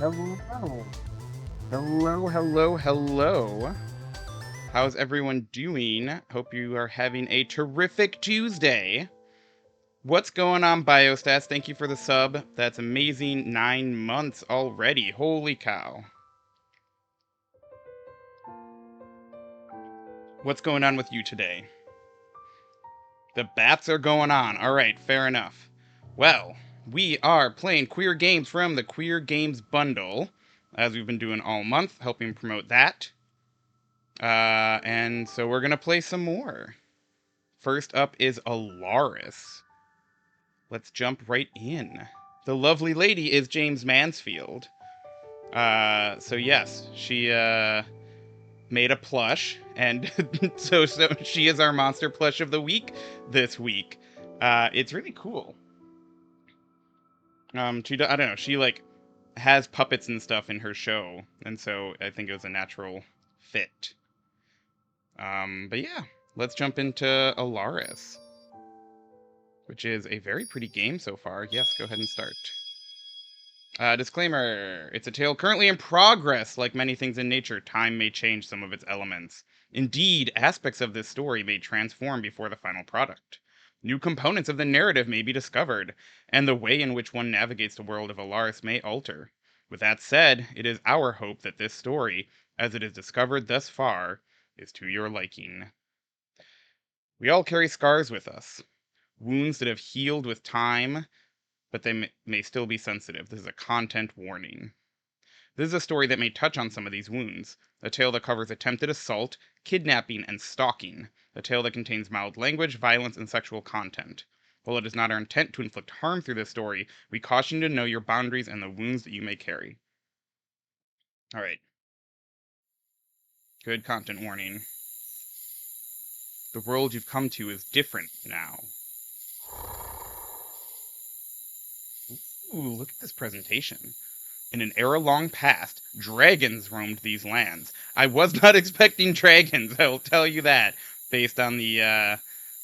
Hello. Hello, hello, hello. How's everyone doing? Hope you are having a terrific Tuesday. What's going on, Biostats? Thank you for the sub. That's amazing. 9 months already. Holy cow. What's going on with you today? The bats are going on. Alright, fair enough. Well, we are playing queer games from the Queer Games Bundle, as we've been doing all month, helping promote that. And so we're gonna play some more. First up is Alaris. Let's jump right in. The lovely lady is James Mansfield. So yes, she made a plush, and so she is our monster plush of the week this week. It's really cool. I don't know, she like has puppets and stuff in her show, and so I think it was a natural fit. But yeah, let's jump into Alaris, which is a very pretty game so far. Yes, go ahead and start. Disclaimer, it's a tale currently in progress. Like many things in nature, time may change some of its elements. Indeed, aspects of this story may transform before the final product. New components of the narrative may be discovered, and the way in which one navigates the world of Alaris may alter. With that said, it is our hope that this story, as it is discovered thus far, is to your liking. We all carry scars with us, wounds that have healed with time, but they may still be sensitive. This is a content warning. This is a story that may touch on some of these wounds. A tale that covers attempted assault, kidnapping, and stalking. A tale that contains mild language, violence, and sexual content. While it is not our intent to inflict harm through this story, we caution you to know your boundaries and the wounds that you may carry. Alright. Good content warning. The world you've come to is different now. Ooh, look at this presentation. In an era long past, dragons roamed these lands. I was not expecting dragons, I will tell you that, based on the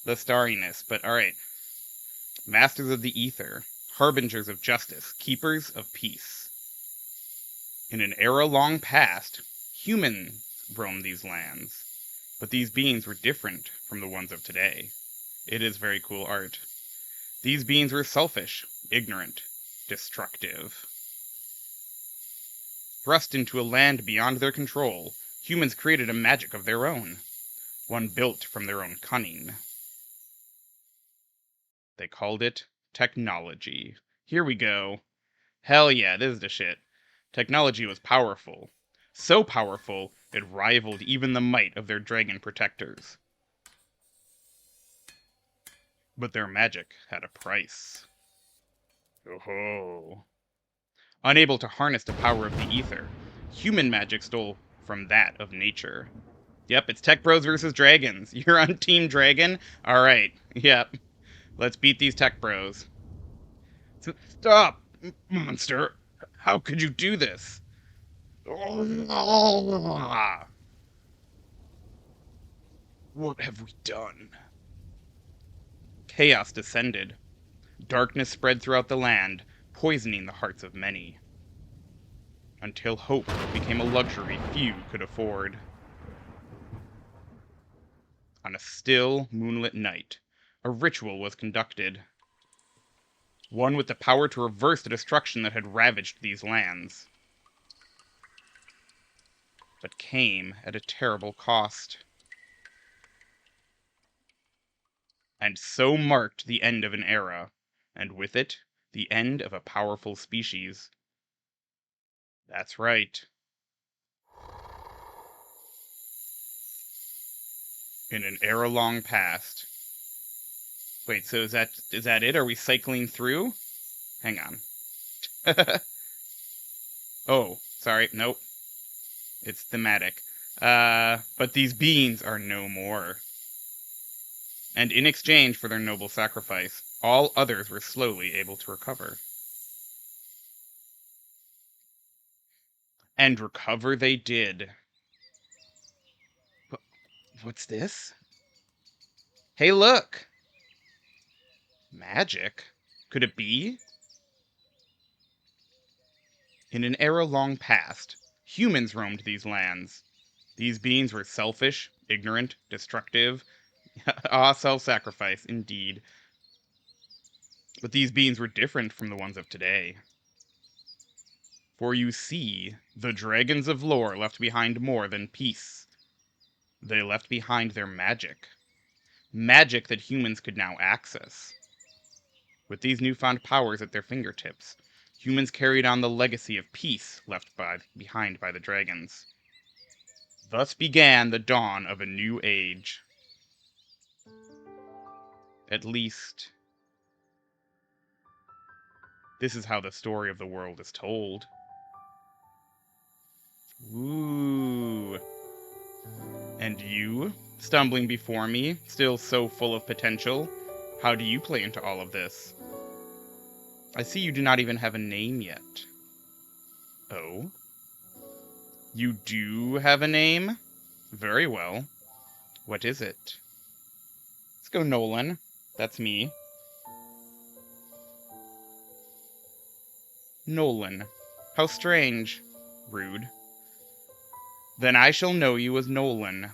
starriness. But alright. Masters of the ether, harbingers of justice, keepers of peace. In an era long past, humans roamed these lands. But these beings were different from the ones of today. It is very cool art. These beings were selfish, ignorant, destructive. Thrust into a land beyond their control, humans created a magic of their own, one built from their own cunning. They called it technology. Here we go. Hell yeah, this is the shit. Technology was powerful. So powerful, it rivaled even the might of their dragon protectors. But their magic had a price. Oh-ho. Unable to harness the power of the ether, human magic stole from that of nature. Yep, it's Tech Bros versus Dragons. You're on Team Dragon? Alright, yep. Let's beat these Tech Bros. Stop, monster! How could you do this? What have we done? Chaos descended. Darkness spread throughout the land, poisoning the hearts of many. Until hope became a luxury few could afford. On a still, moonlit night, a ritual was conducted. One with the power to reverse the destruction that had ravaged these lands. But came at a terrible cost. And so marked the end of an era, and with it, the end of a powerful species. That's right. In an era long past. Wait, so is that it? Are we cycling through? Hang on. Oh, sorry, nope. It's thematic. But these beings are no more. And in exchange for their noble sacrifice, all others were slowly able to recover. And recover they did. What's this? Hey, look! Magic? Could it be? In an era long past, humans roamed these lands. These beings were selfish, ignorant, destructive. Self-sacrifice, indeed. But these beings were different from the ones of today. For you see, the dragons of lore left behind more than peace. They left behind their magic. Magic that humans could now access. With these newfound powers at their fingertips, humans carried on the legacy of peace left behind by the dragons. Thus began the dawn of a new age. At least, this is how the story of the world is told. Ooh. And you, stumbling before me, still so full of potential, how do you play into all of this? I see you do not even have a name yet. Oh? You do have a name? Very well. What is it? Let's go Nolan. That's me. Nolan. How strange. Rude. Then I shall know you as Nolan.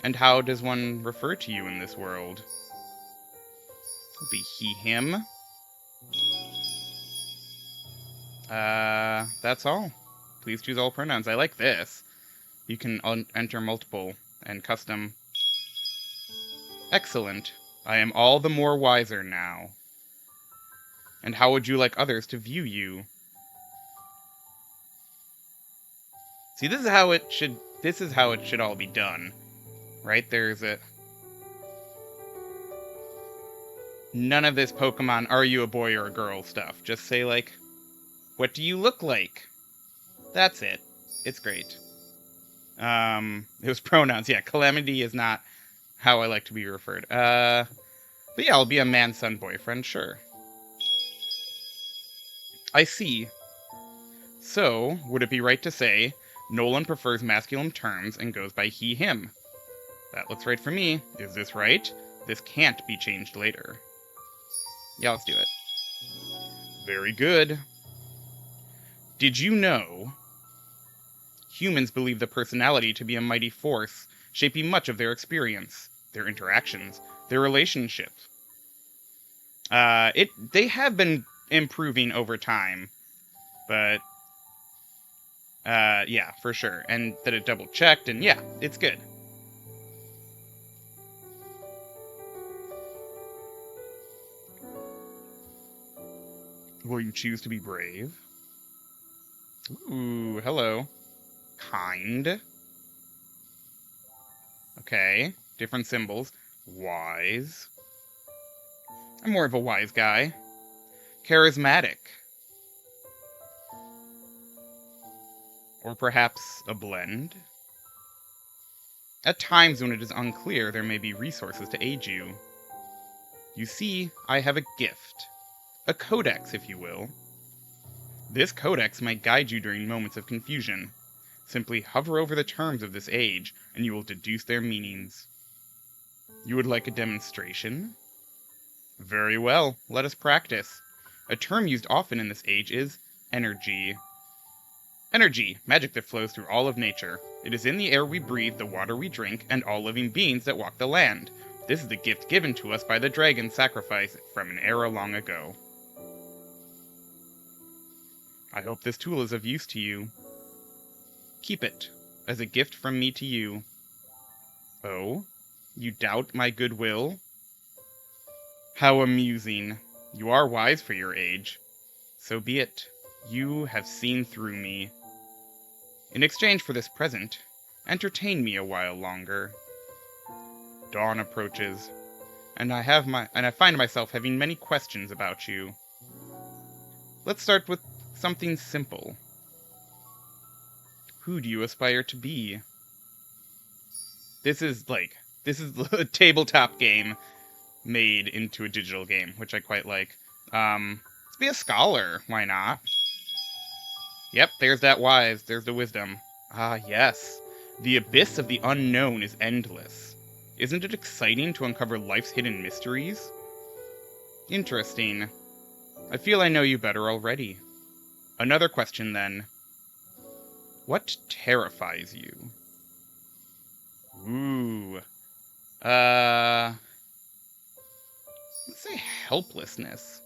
And how does one refer to you in this world? It'll be he, him. That's all. Please choose all pronouns. I like this. You can enter multiple and custom. Excellent. I am all the more wiser now. And how would you like others to view you? See, this is how it should all be done. Right? There's a... None of this Pokemon, are you a boy or a girl stuff. Just say, like, what do you look like? That's it. It's great. It was pronouns. Yeah, Calamity is not how I like to be referred. But yeah, I'll be a man-son boyfriend, sure. I see. So, would it be right to say, Nolan prefers masculine terms and goes by he, him? That looks right for me. Is this right? This can't be changed later. Yeah, let's do it. Very good. Did you know humans believe the personality to be a mighty force, shaping much of their experience, their interactions, their relationships? They have been improving over time, but yeah, for sure. And that it double checked, and yeah, it's good. Will you choose to be brave? Ooh, hello. Kind. Okay, different symbols. Wise. I'm more of a wise guy. Charismatic. Or perhaps a blend? At times when it is unclear, there may be resources to aid you. You see, I have a gift. A codex, if you will. This codex might guide you during moments of confusion. Simply hover over the terms of this age, and you will deduce their meanings. You would like a demonstration? Very well, let us practice. A term used often in this age is energy. Energy, magic that flows through all of nature. It is in the air we breathe, the water we drink, and all living beings that walk the land. This is the gift given to us by the dragon sacrifice from an era long ago. I hope this tool is of use to you. Keep it, as a gift from me to you. Oh? You doubt my goodwill? How amusing. You are wise for your age. So be it. You have seen through me. In exchange for this present, entertain me a while longer. Dawn approaches, and I find myself having many questions about you. Let's start with something simple. Who do you aspire to be? This is a tabletop game made into a digital game, which I quite like. Let's be a scholar, why not? Yep, there's that wise, there's the wisdom. Ah, yes. The abyss of the unknown is endless. Isn't it exciting to uncover life's hidden mysteries? Interesting. I feel I know you better already. Another question, then. What terrifies you? Ooh. Let's say helplessness.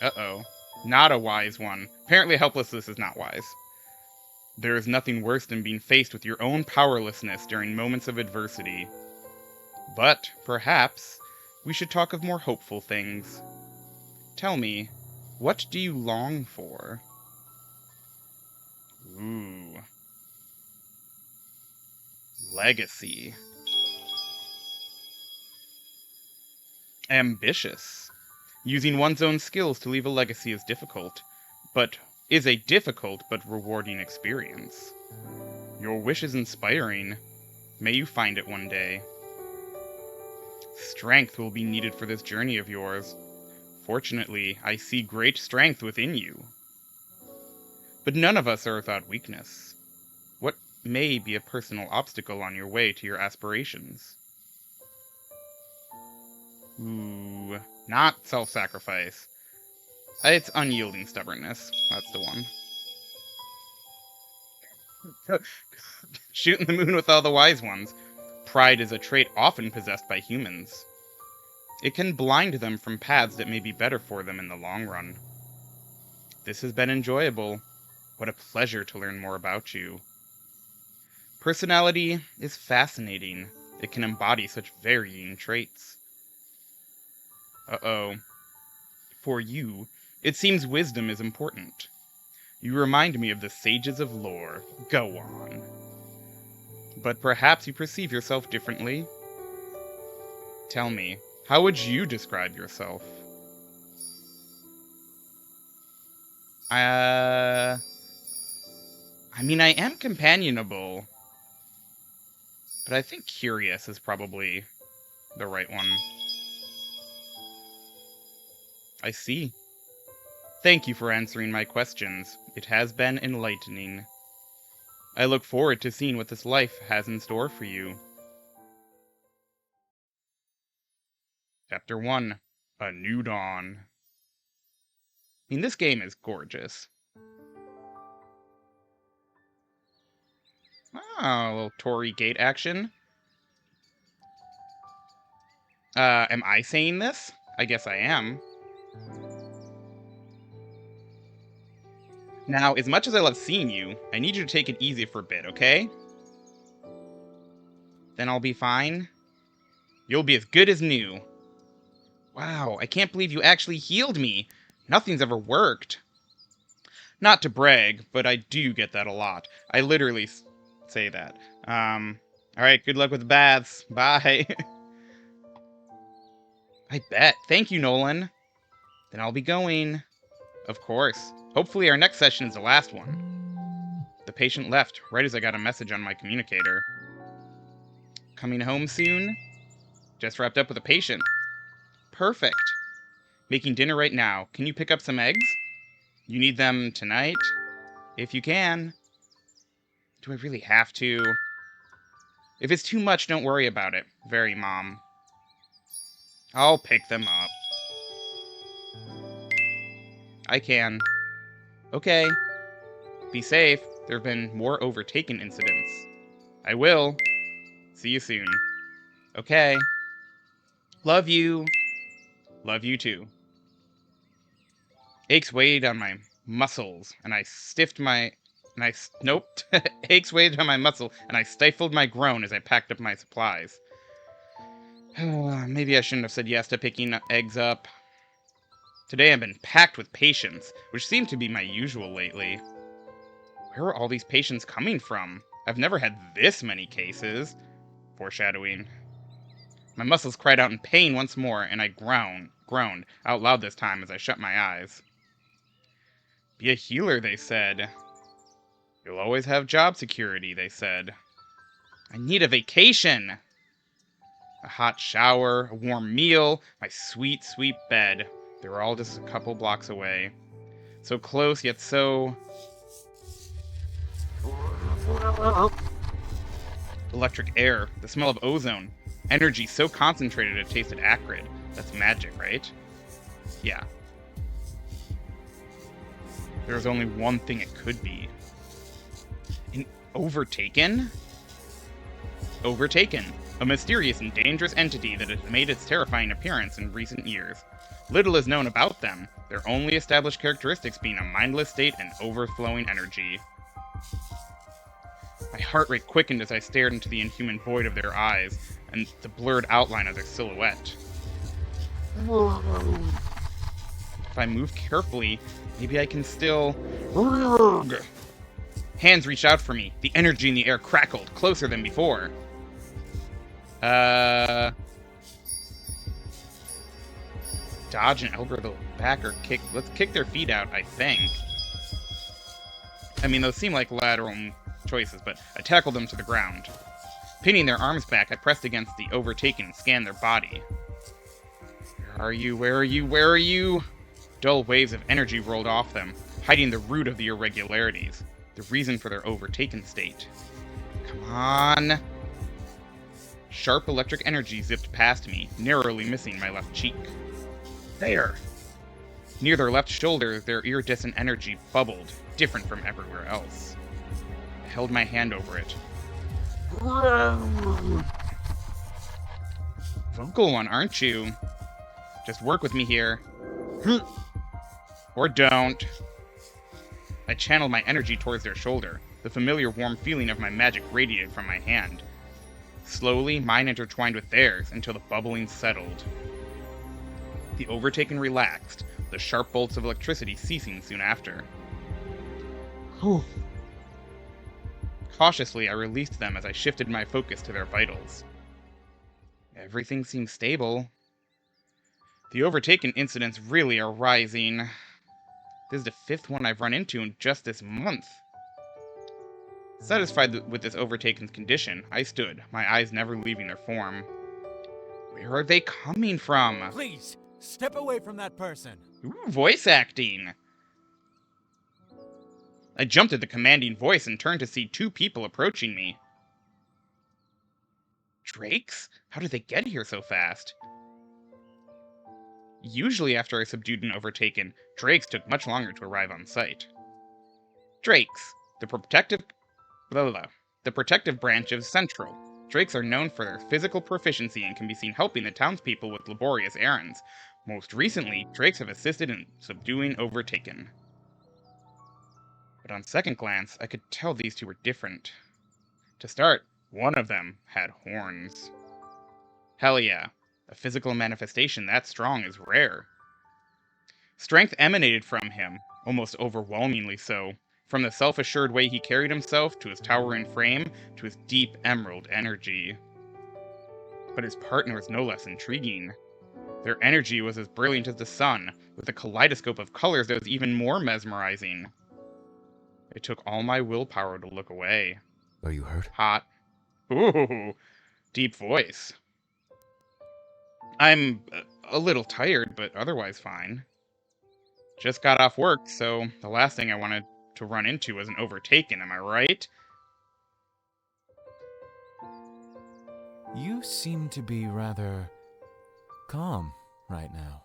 Uh-oh. Not a wise one. Apparently helplessness is not wise. There is nothing worse than being faced with your own powerlessness during moments of adversity. But, perhaps, we should talk of more hopeful things. Tell me, what do you long for? Ooh. Legacy. Ambitious. Using one's own skills to leave a legacy is a difficult but rewarding experience. Your wish is inspiring. May you find it one day. Strength will be needed for this journey of yours. Fortunately, I see great strength within you. But none of us are without weakness. What may be a personal obstacle on your way to your aspirations? Ooh, not self-sacrifice. It's unyielding stubbornness. That's the one. Shooting the moon with all the wise ones. Pride is a trait often possessed by humans. It can blind them from paths that may be better for them in the long run. This has been enjoyable. What a pleasure to learn more about you. Personality is fascinating. It can embody such varying traits. Uh-oh. For you, it seems wisdom is important. You remind me of the sages of lore. Go on. But perhaps you perceive yourself differently? Tell me, how would you describe yourself? I mean, I am companionable. But I think curious is probably the right one. I see. Thank you for answering my questions. It has been enlightening. I look forward to seeing what this life has in store for you. Chapter 1. A New Dawn. I mean, this game is gorgeous. Oh, a little Torii Gate action. Am I saying this? I guess I am. Now, as much as I love seeing you, I need you to take it easy for a bit, okay? Then I'll be fine. You'll be as good as new. Wow, I can't believe you actually healed me. Nothing's ever worked. Not to brag, but I do get that a lot. I literally say that. Alright, good luck with the baths. Bye. I bet. Thank you, Nolan. Then I'll be going. Of course. Hopefully our next session is the last one. The patient left right as I got a message on my communicator. Coming home soon? Just wrapped up with a patient. Perfect. Making dinner right now. Can you pick up some eggs? You need them tonight? If you can. Do I really have to? If it's too much, don't worry about it. Very, Mom. I'll pick them up. I can. Okay. Be safe. There have been more overtaken incidents. I will. See you soon. Okay. Love you. Love you too. Aches weighed on my muscles, and I stiffed my... Nope. Aches weighed on my muscle, and I stifled my groan as I packed up my supplies. Maybe I shouldn't have said yes to picking eggs up. Today I've been packed with patients, which seem to be my usual lately. Where are all these patients coming from? I've never had this many cases. Foreshadowing. My muscles cried out in pain once more, and I groaned out loud this time as I shut my eyes. Be a healer, they said. You'll always have job security, they said. I need a vacation! A hot shower, a warm meal, my sweet, sweet bed. They were all just a couple blocks away. So close, yet so... Electric air, the smell of ozone. Energy so concentrated it tasted acrid. That's magic, right? Yeah. There's only one thing it could be. An overtaken? Overtaken, a mysterious and dangerous entity that has made its terrifying appearance in recent years. Little is known about them, their only established characteristics being a mindless state and overflowing energy. My heart rate quickened as I stared into the inhuman void of their eyes and the blurred outline of their silhouette. If I move carefully, maybe I can still... Hands reached out for me. The energy in the air crackled, closer than before. Dodge and elbow the back or kick. Let's kick their feet out, I think. I mean, those seem like lateral choices, but I tackled them to the ground. Pinning their arms back, I pressed against the overtaken and scanned their body. Where are you? Where are you? Where are you? Dull waves of energy rolled off them, hiding the root of the irregularities, the reason for their overtaken state. Come on. Sharp electric energy zipped past me, narrowly missing my left cheek. There! Near their left shoulder, their iridescent energy bubbled, different from everywhere else. I held my hand over it. Vocal one, aren't you? Just work with me here. Or don't. I channeled my energy towards their shoulder. The familiar warm feeling of my magic radiated from my hand. Slowly, mine intertwined with theirs until the bubbling settled. The overtaken relaxed, the sharp bolts of electricity ceasing soon after. Whew. Cautiously, I released them as I shifted my focus to their vitals. Everything seems stable. The overtaken incidents really are rising. This is the 5th one I've run into in just this month. Satisfied with this overtaken's condition, I stood, my eyes never leaving their form. Where are they coming from? Please, step away from that person. Ooh, voice acting! I jumped at the commanding voice and turned to see 2 people approaching me. Drakes? How did they get here so fast? Usually after I subdued an overtaken, drakes took much longer to arrive on site. Drakes, the protective branch of Central. Drakes are known for their physical proficiency and can be seen helping the townspeople with laborious errands. Most recently, drakes have assisted in subduing overtaken. But on second glance, I could tell these 2 were different. To start, one of them had horns. Hell yeah, a physical manifestation that strong is rare. Strength emanated from him, almost overwhelmingly so, from the self-assured way he carried himself, to his towering frame, to his deep emerald energy. But his partner was no less intriguing. Their energy was as brilliant as the sun, with a kaleidoscope of colors that was even more mesmerizing. It took all my willpower to look away. Are you hurt? Hot. Ooh, deep voice. I'm a little tired, but otherwise fine. Just got off work, so the last thing I wanted to run into was an overtaken, am I right? You seem to be rather calm right now.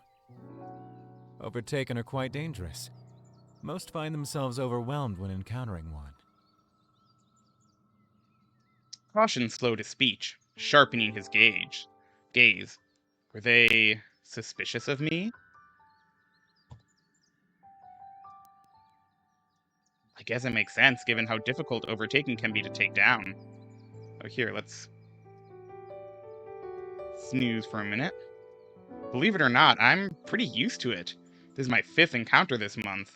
Overtaken are quite dangerous. Most find themselves overwhelmed when encountering one. Caution slowed his speech, sharpening his gaze. Were they suspicious of me? I guess it makes sense, given how difficult overtaking can be to take down. Oh, here, let's snooze for a minute. Believe it or not, I'm pretty used to it. This is my 5th encounter this month.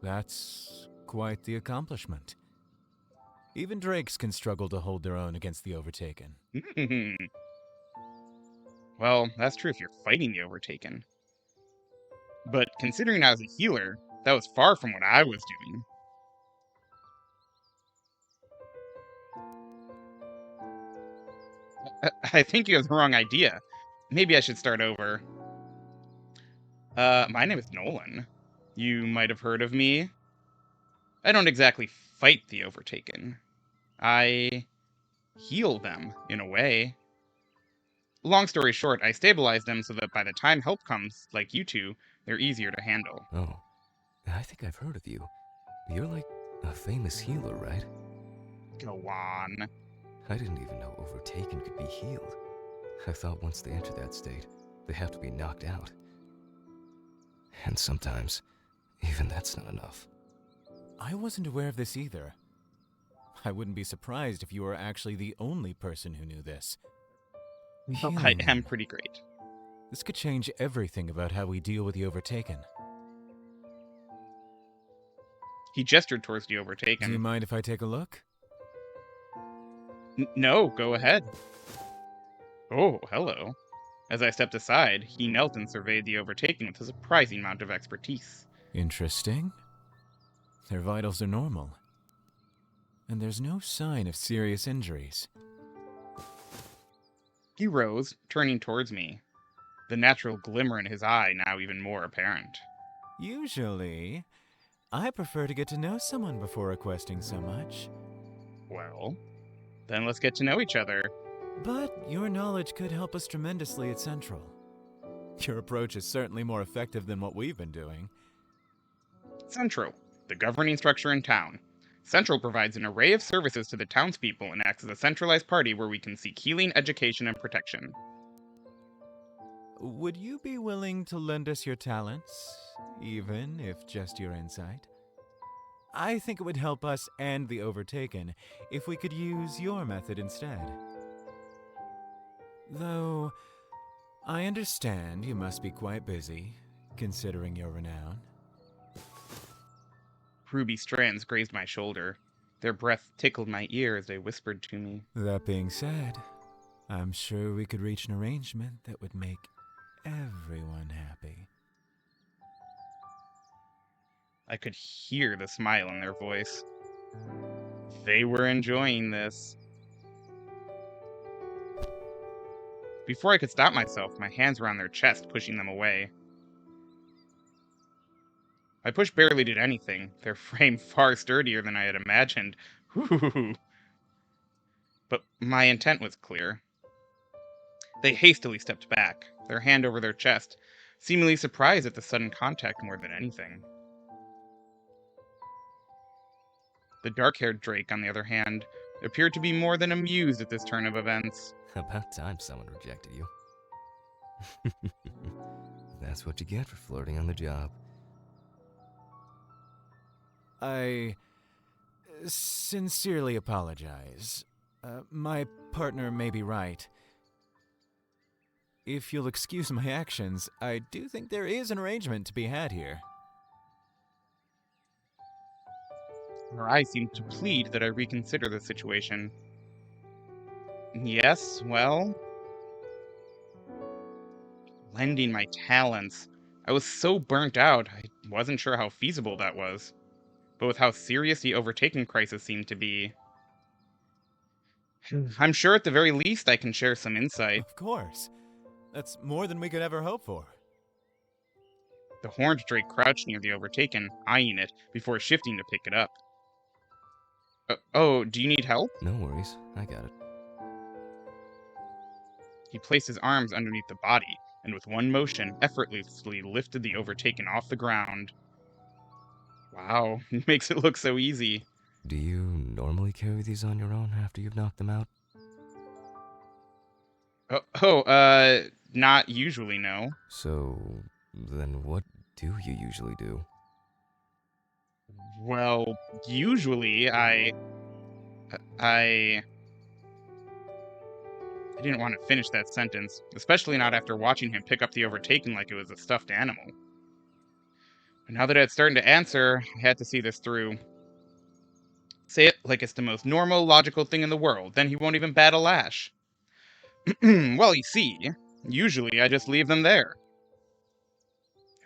That's quite the accomplishment. Even drakes can struggle to hold their own against the overtaken. Well, that's true if you're fighting the overtaken. But considering I was a healer, that was far from what I was doing. I think you have the wrong idea. Maybe I should start over. My name is Nolan. You might have heard of me. I don't exactly fight the overtaken. I heal them, in a way. Long story short, I stabilize them so that by the time help comes, like you 2, they're easier to handle. Oh. I think I've heard of you. You're like a famous healer, right? Go on. I didn't even know Overtaken could be healed. I thought once they enter that state, they have to be knocked out. And sometimes, even that's not enough. I wasn't aware of this either. I wouldn't be surprised if you were actually the only person who knew this. I am Healing. pretty great. This could change everything about how we deal with the Overtaken. He gestured towards the Do you Overtaken. mind if I take a look? No, go ahead. Oh, hello. As I stepped aside, he knelt and surveyed the Overtaken with a surprising amount of expertise. Interesting. Their vitals are normal. And there's no sign of serious injuries. He rose, turning towards me, the natural glimmer in his eye now even more apparent. Usually, I prefer to get to know someone before requesting so much. Well, then let's get to know each other. But your knowledge could help us tremendously at Central. Your approach is certainly more effective than what we've been doing. Central, the governing structure in town. Central provides an array of services to the townspeople and acts as a centralized party where we can seek healing, education, and protection. Would you be willing to lend us your talents, even if just your insight? I think it would help us and the Overtaken if we could use your method instead. Though, I understand you must be quite busy, considering your renown. Ruby strands grazed my shoulder. Their breath tickled my ear as they whispered to me. That being said, I'm sure we could reach an arrangement that would make everyone happy. I could hear the smile in their voice. They were enjoying this. Before I could stop myself, my hands were on their chest, pushing them away. My push barely did anything, their frame far sturdier than I had imagined. Whew. But my intent was clear. They hastily stepped back, their hand over their chest, seemingly surprised at the sudden contact more than anything. The dark-haired Drake, on the other hand, appeared to be more than amused at this turn of events. About time someone rejected you. That's what you get for flirting on the job. I sincerely apologize. My partner may be right. If you'll excuse my actions, I do think there is an arrangement to be had here. Her eyes seemed to plead that I reconsider the situation. Yes, well... lending my talents. I was so burnt out, I wasn't sure how feasible that was. But with how serious the overtaking crisis seemed to be... I'm sure at the very least I can share some insight. Of course. That's more than we could ever hope for. The horned drake crouched near the overtaken, eyeing it, before shifting to pick it up. Oh, do you need help? No worries, I got it. He placed his arms underneath the body, and with one motion, effortlessly lifted the overtaken off the ground. Wow, he makes it look so easy. Do you normally carry these on your own after you've knocked them out? Not usually, no. So, then what do you usually do? Well, usually I didn't want to finish that sentence, especially not after watching him pick up the overtaken like it was a stuffed animal. But now that I had started to answer, I had to see this through. Say it like it's the most normal, logical thing in the world, then he won't even bat a lash. Well, you see, usually I just leave them there.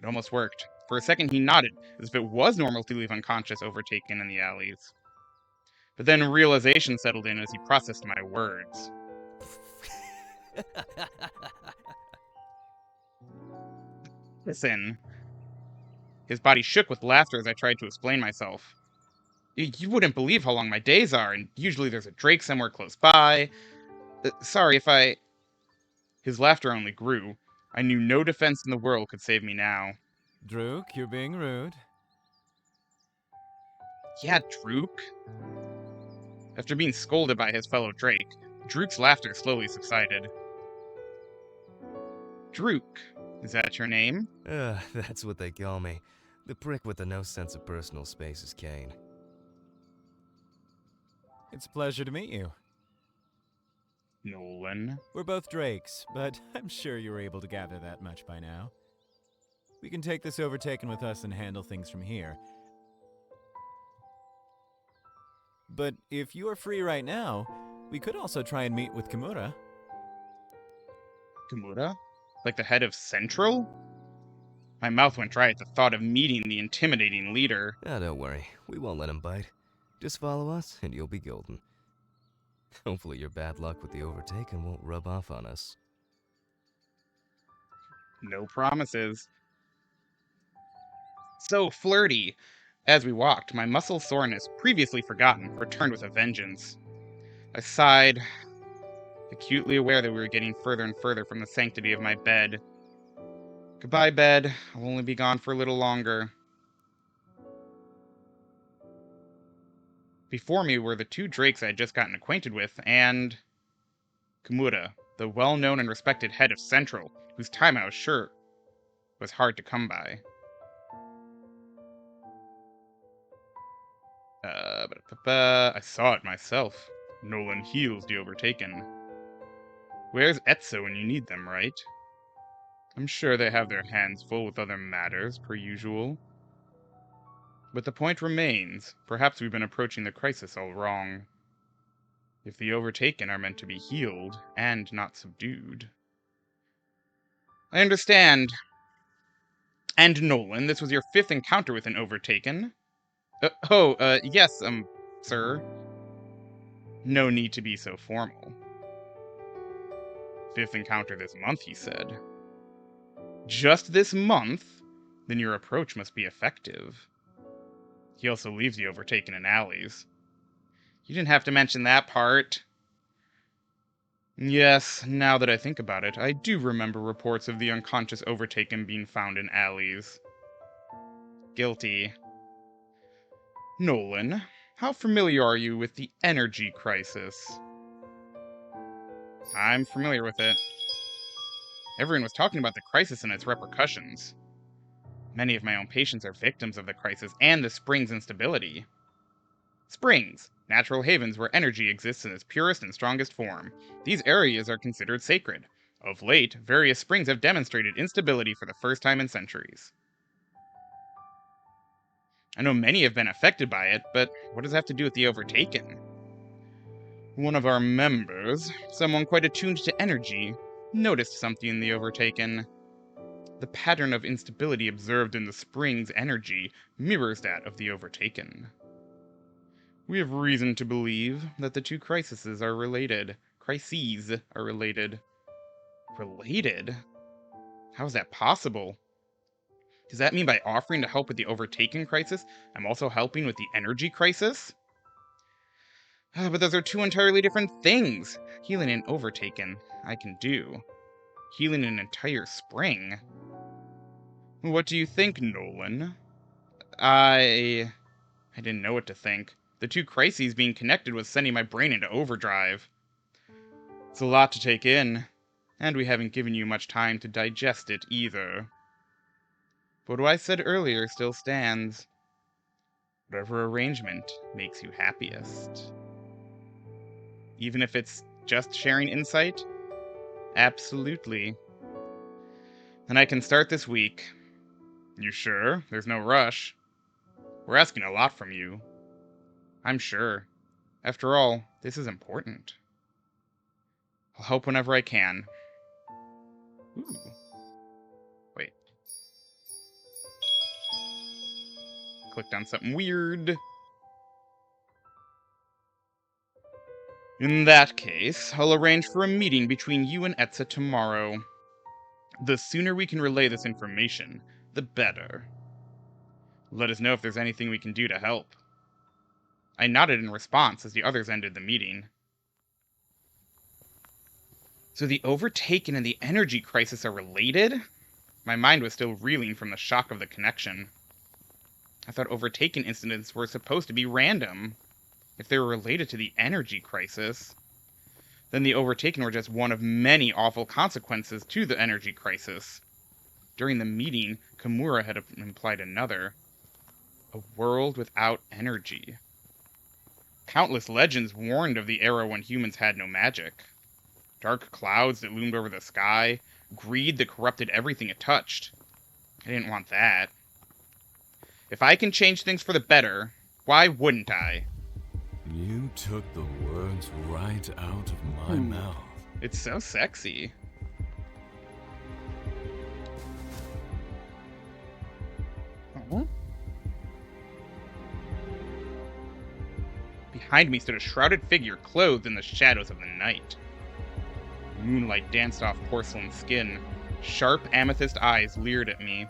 It almost worked. For a second he nodded, as if it was normal to leave unconscious overtaken in the alleys. But then realization settled in as he processed my words. Listen. His body shook with laughter as I tried to explain myself. You wouldn't believe how long my days are, and usually there's a drake somewhere close by. Sorry if I... His laughter only grew. I knew no defense in the world could save me now. Drook, you're being rude. Yeah, Drook. After being scolded by his fellow Drake, Drook's laughter slowly subsided. Drook, is that your name? That's what they call me. The prick with the no sense of personal space is Kane. It's a pleasure to meet you. Nolan. We're both Drakes, but I'm sure you were able to gather that much by now. We can take this overtaken with us and handle things from here. But if you are free right now, we could also try and meet with Kimura. Kimura? Like the head of Central? My mouth went dry at the thought of meeting the intimidating leader. Don't worry. We won't let him bite. Just follow us, and you'll be golden. Hopefully your bad luck with the overtaken won't rub off on us. No promises. So flirty. As we walked, my muscle soreness, previously forgotten, returned with a vengeance. I sighed, acutely aware that we were getting further and further from the sanctity of my bed. Goodbye, bed. I'll only be gone for a little longer. Before me were the two Drakes I had just gotten acquainted with, and Kimura, the well-known and respected head of Central, whose time I was sure was hard to come by. I saw it myself. Nolan heals the overtaken. Where's Etzo when you need them, right? I'm sure they have their hands full with other matters, per usual. But the point remains, perhaps we've been approaching the crisis all wrong. If the overtaken are meant to be healed, and not subdued. I understand. And Nolan, this was your 5th encounter with an overtaken? Yes, sir. No need to be so formal. 5th encounter this month, he said. Just this month? Then your approach must be effective. He also leaves the overtaken in alleys. You didn't have to mention that part. Yes, now that I think about it, I do remember reports of the unconscious overtaken being found in alleys. Guilty. Nolan, how familiar are you with the energy crisis? I'm familiar with it. Everyone was talking about the crisis and its repercussions. Many of my own patients are victims of the crisis and the spring's instability. Springs, natural havens where energy exists in its purest and strongest form. These areas are considered sacred. Of late, various springs have demonstrated instability for the first time in centuries. I know many have been affected by it, but what does it have to do with the overtaken? One of our members, someone quite attuned to energy, noticed something in the overtaken. The pattern of instability observed in the spring's energy mirrors that of the overtaken. We have reason to believe that the two crises are related. Related? How is that possible? Does that mean by offering to help with the overtaken crisis, I'm also helping with the energy crisis? But those are two entirely different things. Healing an overtaken, I can do. Healing an entire spring. What do you think, Nolan? I didn't know what to think. The two crises being connected was sending my brain into overdrive. It's a lot to take in, and we haven't given you much time to digest it either. But what I said earlier still stands. Whatever arrangement makes you happiest. Even if it's just sharing insight? Absolutely. And I can start this week. You sure? There's no rush. We're asking a lot from you. I'm sure. After all, this is important. I'll help whenever I can. Ooh. Wait. Clicked on something weird. In that case, I'll arrange for a meeting between you and Etza tomorrow. The sooner we can relay this information, the better. Let us know if there's anything we can do to help. I nodded in response as the others ended the meeting. So the overtaken and the energy crisis are related? My mind was still reeling from the shock of the connection. I thought overtaken incidents were supposed to be random. If they were related to the energy crisis, then the overtaken were just one of many awful consequences to the energy crisis. During the meeting, Kimura had implied another. A world without energy. Countless legends warned of the era when humans had no magic. Dark clouds that loomed over the sky, greed that corrupted everything it touched. I didn't want that. If I can change things for the better, why wouldn't I? You took the words right out of my mouth. It's so sexy. Oh. Behind me stood a shrouded figure clothed in the shadows of the night. Moonlight danced off porcelain skin. Sharp amethyst eyes leered at me.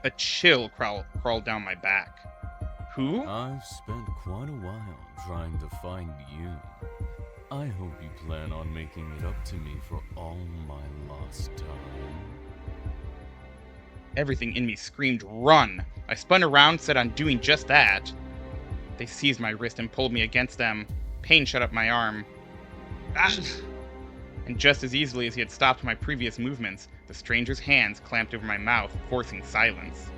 A chill crawled down my back. Who? I've spent quite a while trying to find you. I hope you plan on making it up to me for all my lost time. Everything in me screamed, "Run!" I spun around, set on doing just that. They seized my wrist and pulled me against them. Pain shut up my arm. Ah! And just as easily as he had stopped my previous movements, the stranger's hands clamped over my mouth, forcing silence.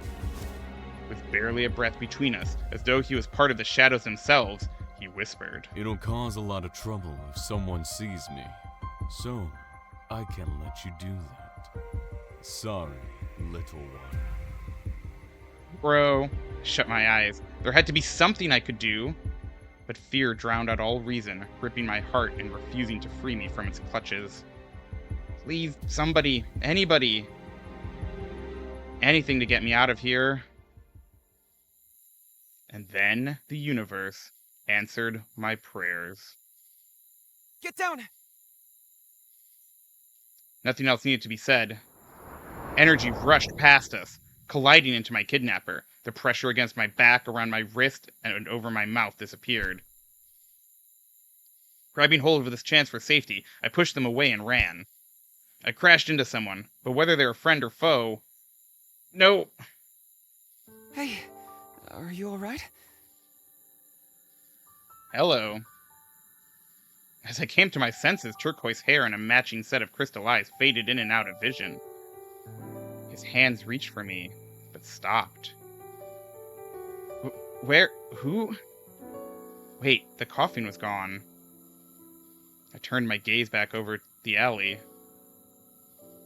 With barely a breath between us, as though he was part of the shadows themselves, he whispered. It'll cause a lot of trouble if someone sees me, so I can let you do that. Sorry, little one. Bro, I shut my eyes. There had to be something I could do. But fear drowned out all reason, gripping my heart and refusing to free me from its clutches. Please, somebody, anybody. Anything to get me out of here. And then the universe answered my prayers. Get down! Nothing else needed to be said. Energy rushed past us, colliding into my kidnapper. The pressure against my back, around my wrist, and over my mouth disappeared. Grabbing hold of this chance for safety, I pushed them away and ran. I crashed into someone, but whether they were friend or foe... No! Hey, are you alright? Hello. As I came to my senses, turquoise hair and a matching set of crystal eyes faded in and out of vision. His hands reached for me, but stopped. Where? Who? Wait, the coffin was gone. I turned my gaze back over the alley,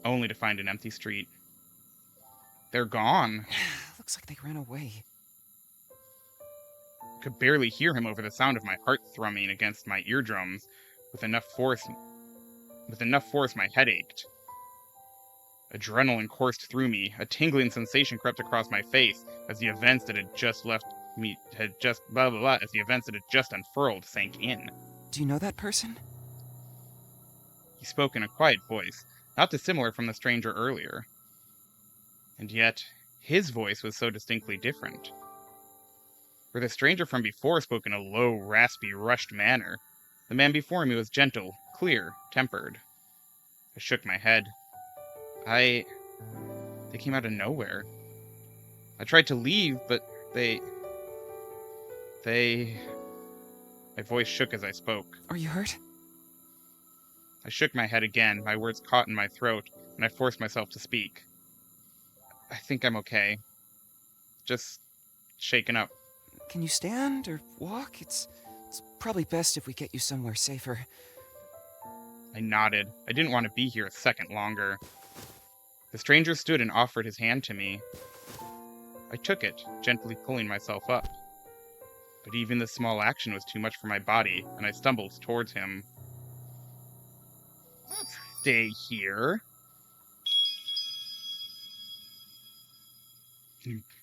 only to find an empty street. They're gone. Looks like they ran away. I could barely hear him over the sound of my heart thrumming against my eardrums. With enough force my head ached. Adrenaline coursed through me. A tingling sensation crept across my face as the events that had just unfurled sank in. Do you know that person? He spoke in a quiet voice, not dissimilar from the stranger earlier. And yet, his voice was so distinctly different. For the stranger from before spoke in a low, raspy, rushed manner. The man before me was gentle, clear, tempered. I shook my head. They came out of nowhere. I tried to leave, but they... My voice shook as I spoke. Are you hurt? I shook my head again, my words caught in my throat, and I forced myself to speak. I think I'm okay. Just shaken up. Can you stand or walk? It's probably best if we get you somewhere safer. I nodded. I didn't want to be here a second longer. The stranger stood and offered his hand to me. I took it, gently pulling myself up. But even this small action was too much for my body, and I stumbled towards him. Stay here.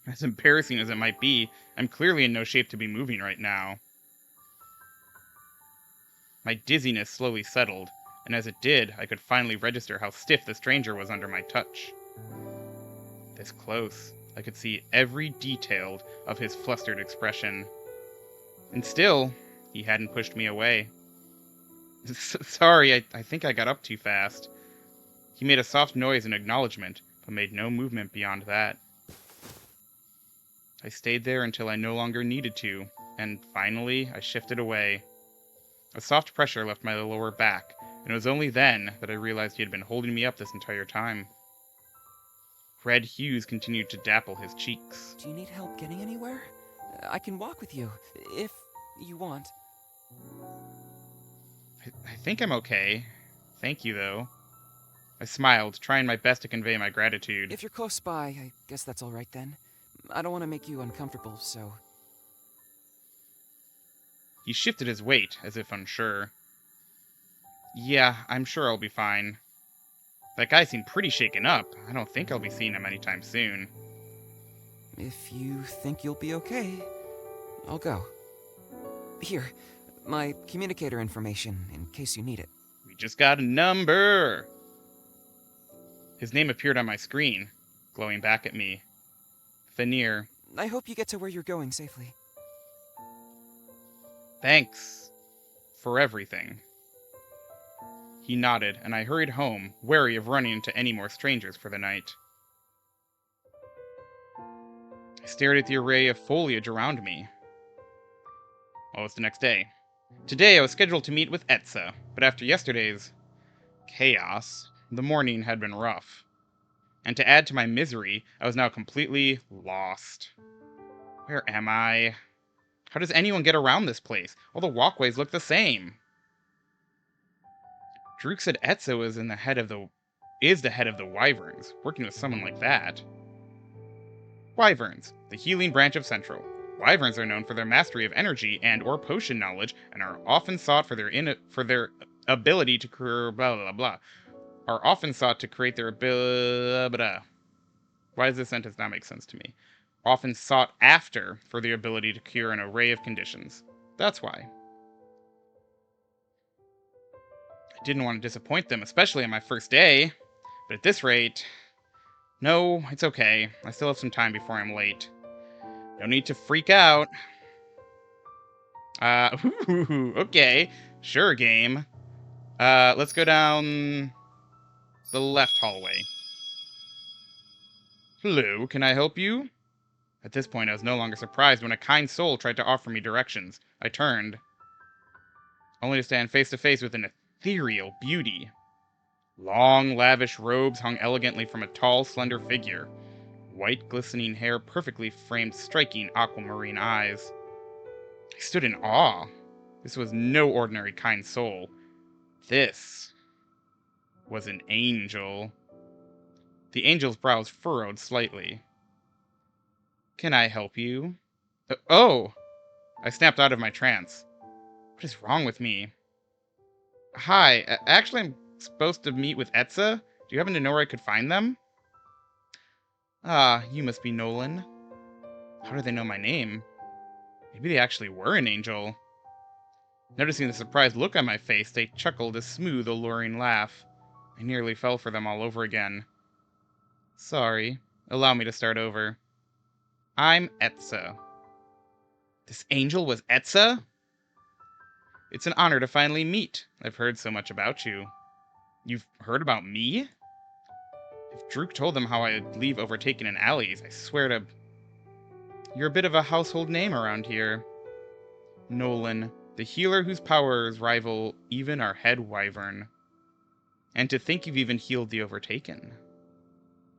As embarrassing as it might be, I'm clearly in no shape to be moving right now. My dizziness slowly settled, and as it did, I could finally register how stiff the stranger was under my touch. This close, I could see every detail of his flustered expression. And still, he hadn't pushed me away. Sorry, I think I got up too fast. He made a soft noise in acknowledgement, but made no movement beyond that. I stayed there until I no longer needed to, and finally I shifted away. A soft pressure left my lower back, and it was only then that I realized he had been holding me up this entire time. Red hues continued to dapple his cheeks. Do you need help getting anywhere? I can walk with you, if you want. I think I'm okay. Thank you, though. I smiled, trying my best to convey my gratitude. If you're close by, I guess that's all right then. I don't want to make you uncomfortable, so... He shifted his weight, as if unsure. Yeah, I'm sure I'll be fine. That guy seemed pretty shaken up. I don't think I'll be seeing him anytime soon. If you think you'll be okay, I'll go. Here, my communicator information, in case you need it. We just got a number! His name appeared on my screen, glowing back at me. Veneer. I hope you get to where you're going safely. Thanks. For everything. He nodded, and I hurried home, wary of running into any more strangers for the night. I stared at the array of foliage around me. Well, it's the next day. Today I was scheduled to meet with Etza, but after yesterday's chaos, the morning had been rough. And to add to my misery, I was now completely lost. Where am I? How does anyone get around this place? All the walkways look the same. Druk said Etza was the head of the Wyverns, working with someone like that. Wyverns, the healing branch of Central. Wyverns are known for their mastery of energy and or potion knowledge, and are often sought for their ability to create blah blah blah. Are often sought to create their blah blah. Why does this sentence not make sense to me? Often sought after for the ability to cure an array of conditions. That's why. I didn't want to disappoint them, especially on my first day. But at this rate... No, it's okay. I still have some time before I'm late. No need to freak out. Okay. Sure, game. Let's go down the left hallway. Hello, can I help you? At this point, I was no longer surprised when a kind soul tried to offer me directions. I turned, only to stand face to face with an ethereal beauty. Long, lavish robes hung elegantly from a tall, slender figure. White, glistening hair perfectly framed striking aquamarine eyes. I stood in awe. This was no ordinary kind soul. This was an angel. The angel's brows furrowed slightly. Can I help you? Oh! I snapped out of my trance. What is wrong with me? Hi, actually I'm supposed to meet with Etza? Do you happen to know where I could find them? Ah, you must be Nolan. How do they know my name? Maybe they actually were an angel. Noticing the surprised look on my face, they chuckled a smooth, alluring laugh. I nearly fell for them all over again. Sorry. Allow me to start over. I'm Etza. This angel was Etza? It's an honor to finally meet. I've heard so much about you. You've heard about me? If Druk told them how I'd leave overtaken in alleys, I swear to... You're a bit of a household name around here. Nolan, the healer whose powers rival even our head wyvern. And to think you've even healed the overtaken.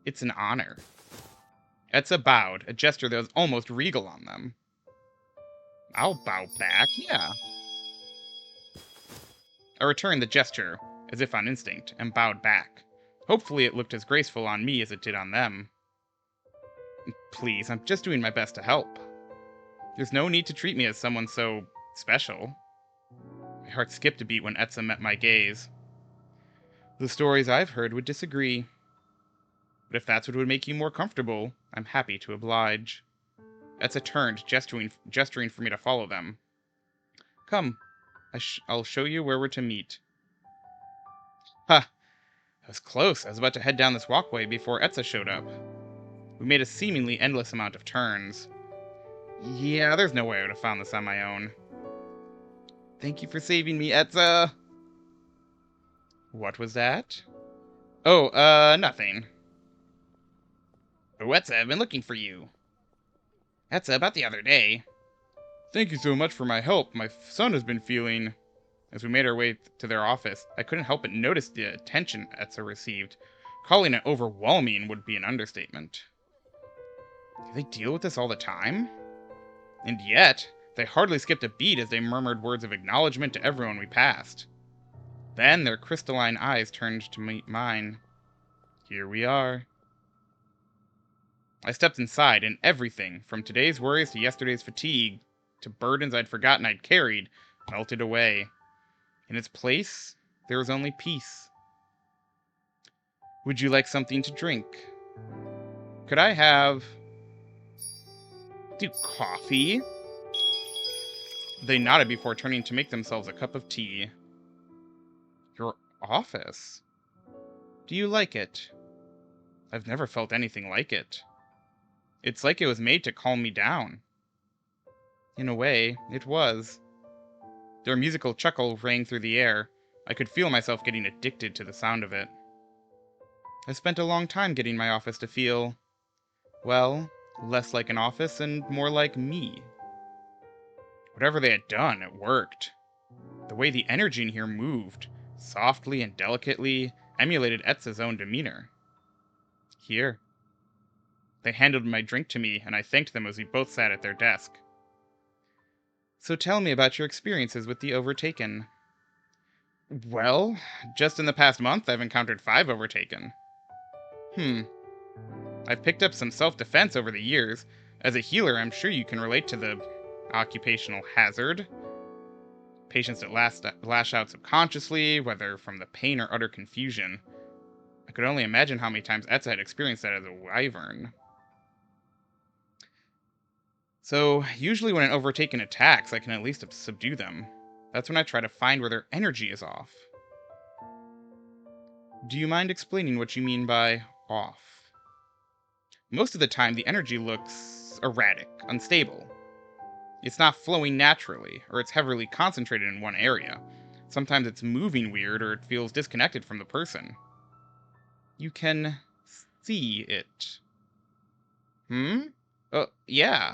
It's an honor. Etza bowed, a gesture that was almost regal on them. I'll bow back, yeah. I returned the gesture, as if on instinct, and bowed back. Hopefully it looked as graceful on me as it did on them. Please, I'm just doing my best to help. There's no need to treat me as someone so special. My heart skipped a beat when Etza met my gaze. The stories I've heard would disagree. But if that's what would make you more comfortable, I'm happy to oblige. Etza turned, gesturing for me to follow them. Come, I'll show you where we're to meet. Ha! I was close. I was about to head down this walkway before Etza showed up. We made a seemingly endless amount of turns. Yeah, there's no way I would have found this on my own. Thank you for saving me, Etza! What was that? Oh, nothing. Oh, Etza, I've been looking for you. That's about the other day. Thank you so much for my help. My son has been feeling... As we made our way to their office, I couldn't help but notice the attention Etza received. Calling it overwhelming would be an understatement. Do they deal with this all the time? And yet, they hardly skipped a beat as they murmured words of acknowledgement to everyone we passed. Then their crystalline eyes turned to meet mine. Here we are. I stepped inside, and everything, from today's worries to yesterday's fatigue, to burdens I'd forgotten I'd carried, melted away. In its place, there was only peace. Would you like something to drink? Could I have... coffee? They nodded before turning to make themselves a cup of tea. Your office? Do you like it? I've never felt anything like it. It's like it was made to calm me down. In a way, it was. Their musical chuckle rang through the air. I could feel myself getting addicted to the sound of it. I spent a long time getting my office to feel, well, less like an office and more like me. Whatever they had done, it worked. The way the energy in here moved, softly and delicately, emulated Etza's own demeanor. Here. They handed my drink to me, and I thanked them as we both sat at their desk. So tell me about your experiences with the Overtaken. Well, just in the past month, I've encountered 5 Overtaken. I've picked up some self-defense over the years. As a healer, I'm sure you can relate to the occupational hazard. Patients that lash out subconsciously, whether from the pain or utter confusion. I could only imagine how many times Etza had experienced that as a wyvern. So, usually when an Overtaken attacks, I can at least subdue them. That's when I try to find where their energy is off. Do you mind explaining what you mean by off? Most of the time, the energy looks erratic, unstable. It's not flowing naturally, or it's heavily concentrated in one area. Sometimes it's moving weird, or it feels disconnected from the person. You can see it. Yeah.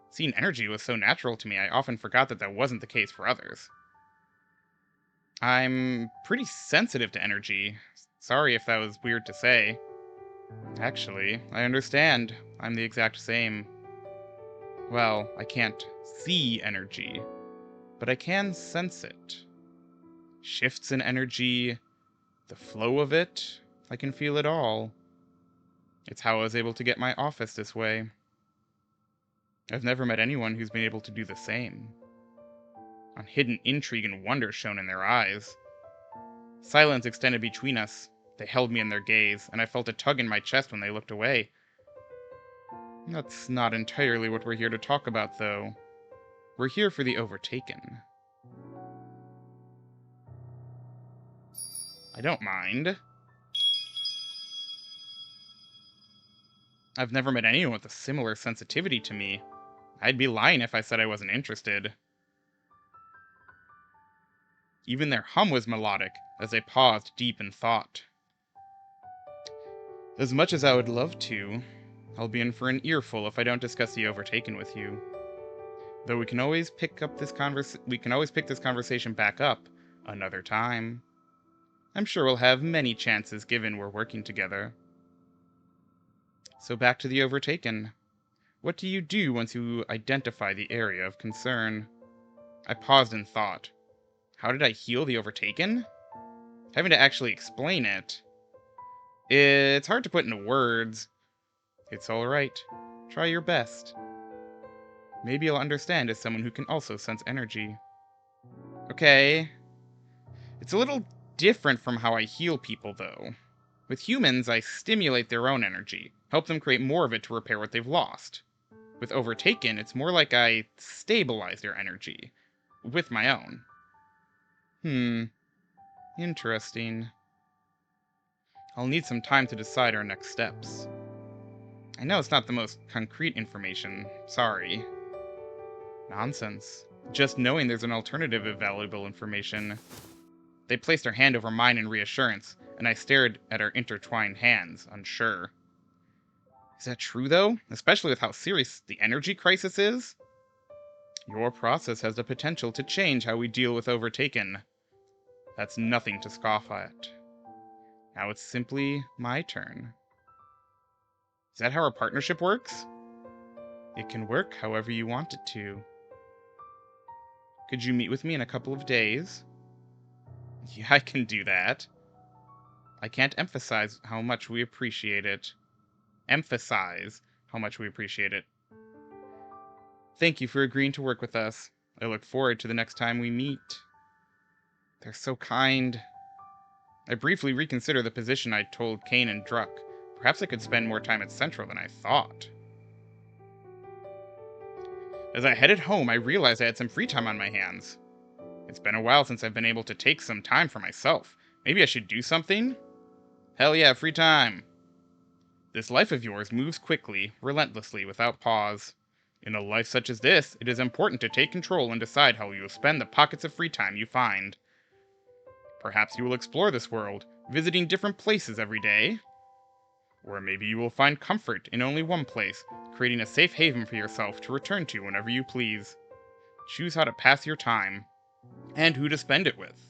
Seeing energy was so natural to me, I often forgot that wasn't the case for others. I'm pretty sensitive to energy. Sorry if that was weird to say. Actually, I understand. I'm the exact same. Well, I can't see energy, but I can sense it. Shifts in energy, the flow of it, I can feel it all. It's how I was able to get my office this way. I've never met anyone who's been able to do the same. Hidden intrigue and wonder shone in their eyes. Silence extended between us. They held me in their gaze, and I felt a tug in my chest when they looked away. That's not entirely what we're here to talk about, though. We're here for the Overtaken. I don't mind. I've never met anyone with a similar sensitivity to me. I'd be lying if I said I wasn't interested. Even their hum was melodic, as they paused deep in thought. As much as I would love to, I'll be in for an earful if I don't discuss the Overtaken with you. Though we can always pick this conversation back up another time. I'm sure we'll have many chances given we're working together. So back to the Overtaken. What do you do once you identify the area of concern? I paused in thought. How did I heal the Overtaken? Having to actually explain it. It's hard to put into words. It's alright. Try your best. Maybe you'll understand as someone who can also sense energy. Okay. It's a little different from how I heal people, though. With humans, I stimulate their own energy, help them create more of it to repair what they've lost. With Overtaken, it's more like I stabilize their energy, with my own. Interesting. I'll need some time to decide our next steps. I know it's not the most concrete information, sorry. Nonsense. Just knowing there's an alternative is valuable information. They placed their hand over mine in reassurance, and I stared at our intertwined hands, unsure. Is that true, though? Especially with how serious the energy crisis is? Your process has the potential to change how we deal with Overtaken. That's nothing to scoff at. Now it's simply my turn. Is that how our partnership works? It can work however you want it to. Could you meet with me in a couple of days? Yeah, I can do that. I can't emphasize how much we appreciate it. Emphasize how much we appreciate it. Thank you for agreeing to work with us. I look forward to the next time we meet. They're so kind. I briefly reconsider the position I told Kane and Druck. Perhaps I could spend more time at Central than I thought. As I headed home, I realized I had some free time on my hands. It's been a while since I've been able to take some time for myself. Maybe I should do something? Hell yeah, free time! This life of yours moves quickly, relentlessly, without pause. In a life such as this, it is important to take control and decide how you will spend the pockets of free time you find. Perhaps you will explore this world, visiting different places every day. Or maybe you will find comfort in only one place, creating a safe haven for yourself to return to whenever you please. Choose how to pass your time, and who to spend it with.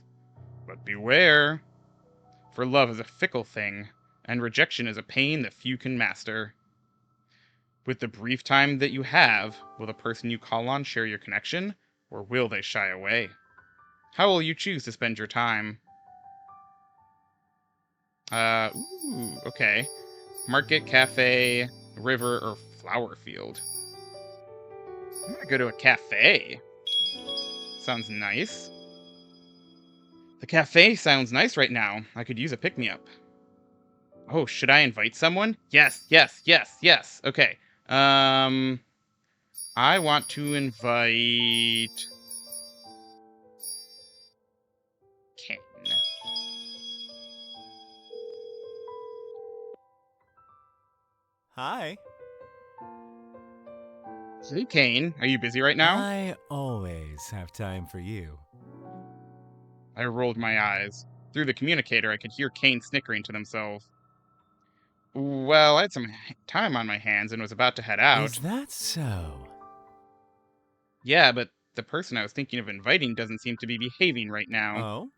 But beware, for love is a fickle thing, and rejection is a pain that few can master. With the brief time that you have, will the person you call on share your connection, or will they shy away? How will you choose to spend your time? Okay. Market, cafe, river, or flower field. I'm gonna go to a cafe. Sounds nice. The cafe sounds nice right now. I could use a pick-me-up. Oh, should I invite someone? Yes, yes, yes, yes. Okay. I want to invite Kane. Hi. Hey, Kane. Are you busy right now? I always have time for you. I rolled my eyes. Through the communicator, I could hear Kane snickering to themselves. Well, I had some time on my hands and was about to head out. Is that so? Yeah, but the person I was thinking of inviting doesn't seem to be behaving right now. Oh?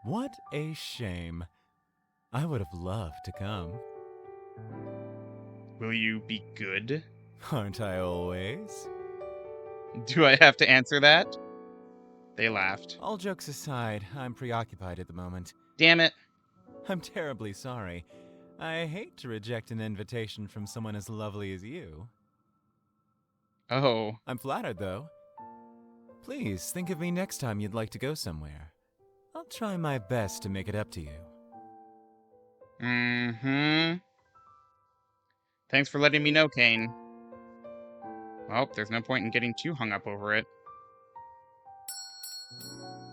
What a shame. I would have loved to come. Will you be good? Aren't I always? Do I have to answer that? They laughed. All jokes aside, I'm preoccupied at the moment. Damn it. I'm terribly sorry. I hate to reject an invitation from someone as lovely as you. Oh. I'm flattered, though. Please, think of me next time you'd like to go somewhere. I'll try my best to make it up to you. Mm-hmm. Thanks for letting me know, Kane. Well, there's no point in getting too hung up over it.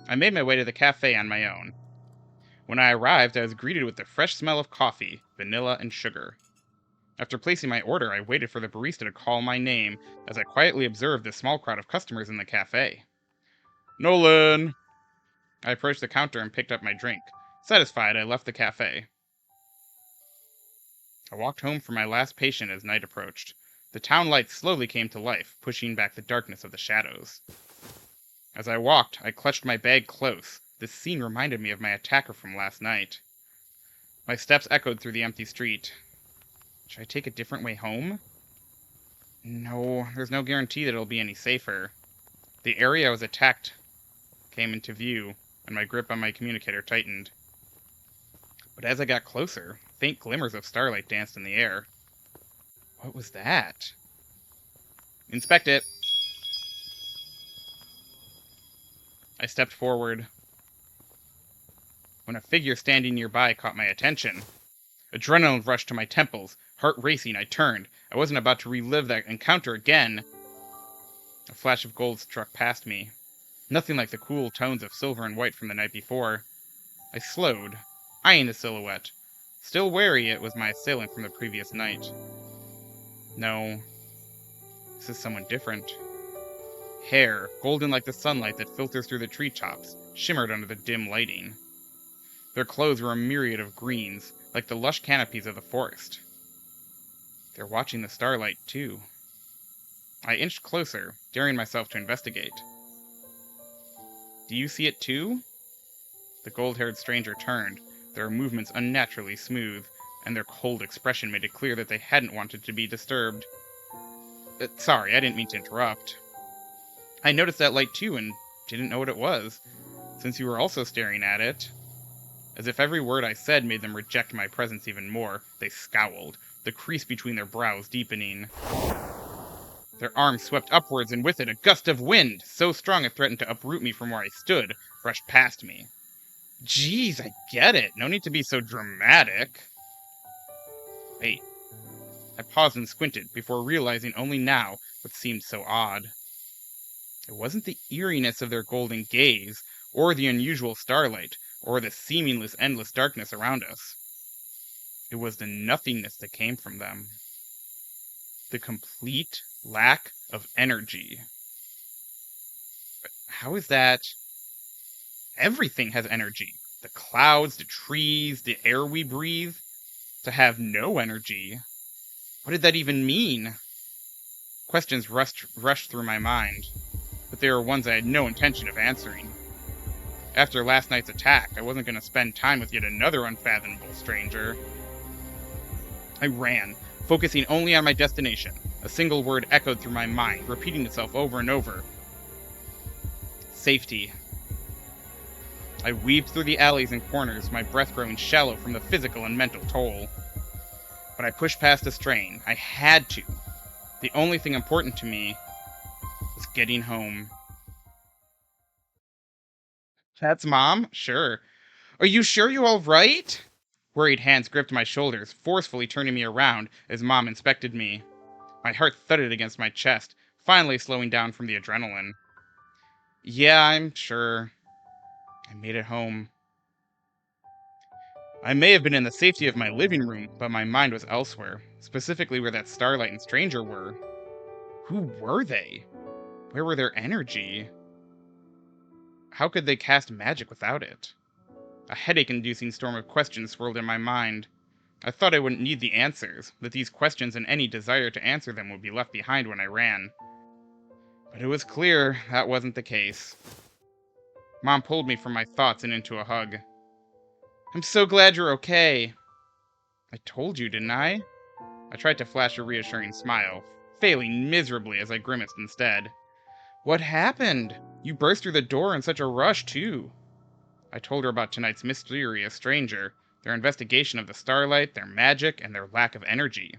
I made my way to the cafe on my own. When I arrived, I was greeted with the fresh smell of coffee, vanilla, and sugar. After placing my order, I waited for the barista to call my name as I quietly observed the small crowd of customers in the cafe. Nolan! I approached the counter and picked up my drink. Satisfied, I left the cafe. I walked home for my last patient as night approached. The town lights slowly came to life, pushing back the darkness of the shadows. As I walked, I clutched my bag close. This scene reminded me of my attacker from last night. My steps echoed through the empty street. Should I take a different way home? No, there's no guarantee that it'll be any safer. The area I was attacked came into view, and my grip on my communicator tightened. But as I got closer, faint glimmers of starlight danced in the air. What was that? Inspect it. I stepped forward, when a figure standing nearby caught my attention. Adrenaline rushed to my temples. Heart racing, I turned. I wasn't about to relive that encounter again. A flash of gold struck past me. Nothing like the cool tones of silver and white from the night before. I slowed, eyeing the silhouette. Still wary it was my assailant from the previous night. No, this is someone different. Hair, golden like the sunlight that filters through the treetops, shimmered under the dim lighting. Their clothes were a myriad of greens, like the lush canopies of the forest. They're watching the starlight, too. I inched closer, daring myself to investigate. Do you see it, too? The gold-haired stranger turned, their movements unnaturally smooth, and their cold expression made it clear that they hadn't wanted to be disturbed. Sorry, I didn't mean to interrupt. I noticed that light, too, and didn't know what it was, since you were also staring at it. As if every word I said made them reject my presence even more, they scowled, the crease between their brows deepening. Their arm swept upwards, and with it a gust of wind, so strong it threatened to uproot me from where I stood, rushed past me. Jeez, I get it. No need to be so dramatic. Wait. I paused and squinted, before realizing only now what seemed so odd. It wasn't the eeriness of their golden gaze, or the unusual starlight, or the seemingly endless darkness around us. It was the nothingness that came from them. The complete lack of energy. But how is that? Everything has energy. The clouds, the trees, the air we breathe. To have no energy. What did that even mean? Questions rushed through my mind, but they were ones I had no intention of answering. After last night's attack, I wasn't going to spend time with yet another unfathomable stranger. I ran, focusing only on my destination. A single word echoed through my mind, repeating itself over and over. Safety. I weaved through the alleys and corners, my breath growing shallow from the physical and mental toll. But I pushed past the strain. I had to. The only thing important to me was getting home. That's Mom? Sure. Are you sure you're all right? Worried hands gripped my shoulders, forcefully turning me around as Mom inspected me. My heart thudded against my chest, finally slowing down from the adrenaline. Yeah, I'm sure. I made it home. I may have been in the safety of my living room, but my mind was elsewhere, specifically where that starlight and stranger were. Who were they? Where were their energy? How could they cast magic without it? A headache-inducing storm of questions swirled in my mind. I thought I wouldn't need the answers, that these questions and any desire to answer them would be left behind when I ran. But it was clear that wasn't the case. Mom pulled me from my thoughts and into a hug. I'm so glad you're okay. I told you, didn't I? I tried to flash a reassuring smile, failing miserably as I grimaced instead. What happened? You burst through the door in such a rush, too. I told her about tonight's mysterious stranger, their investigation of the starlight, their magic, and their lack of energy.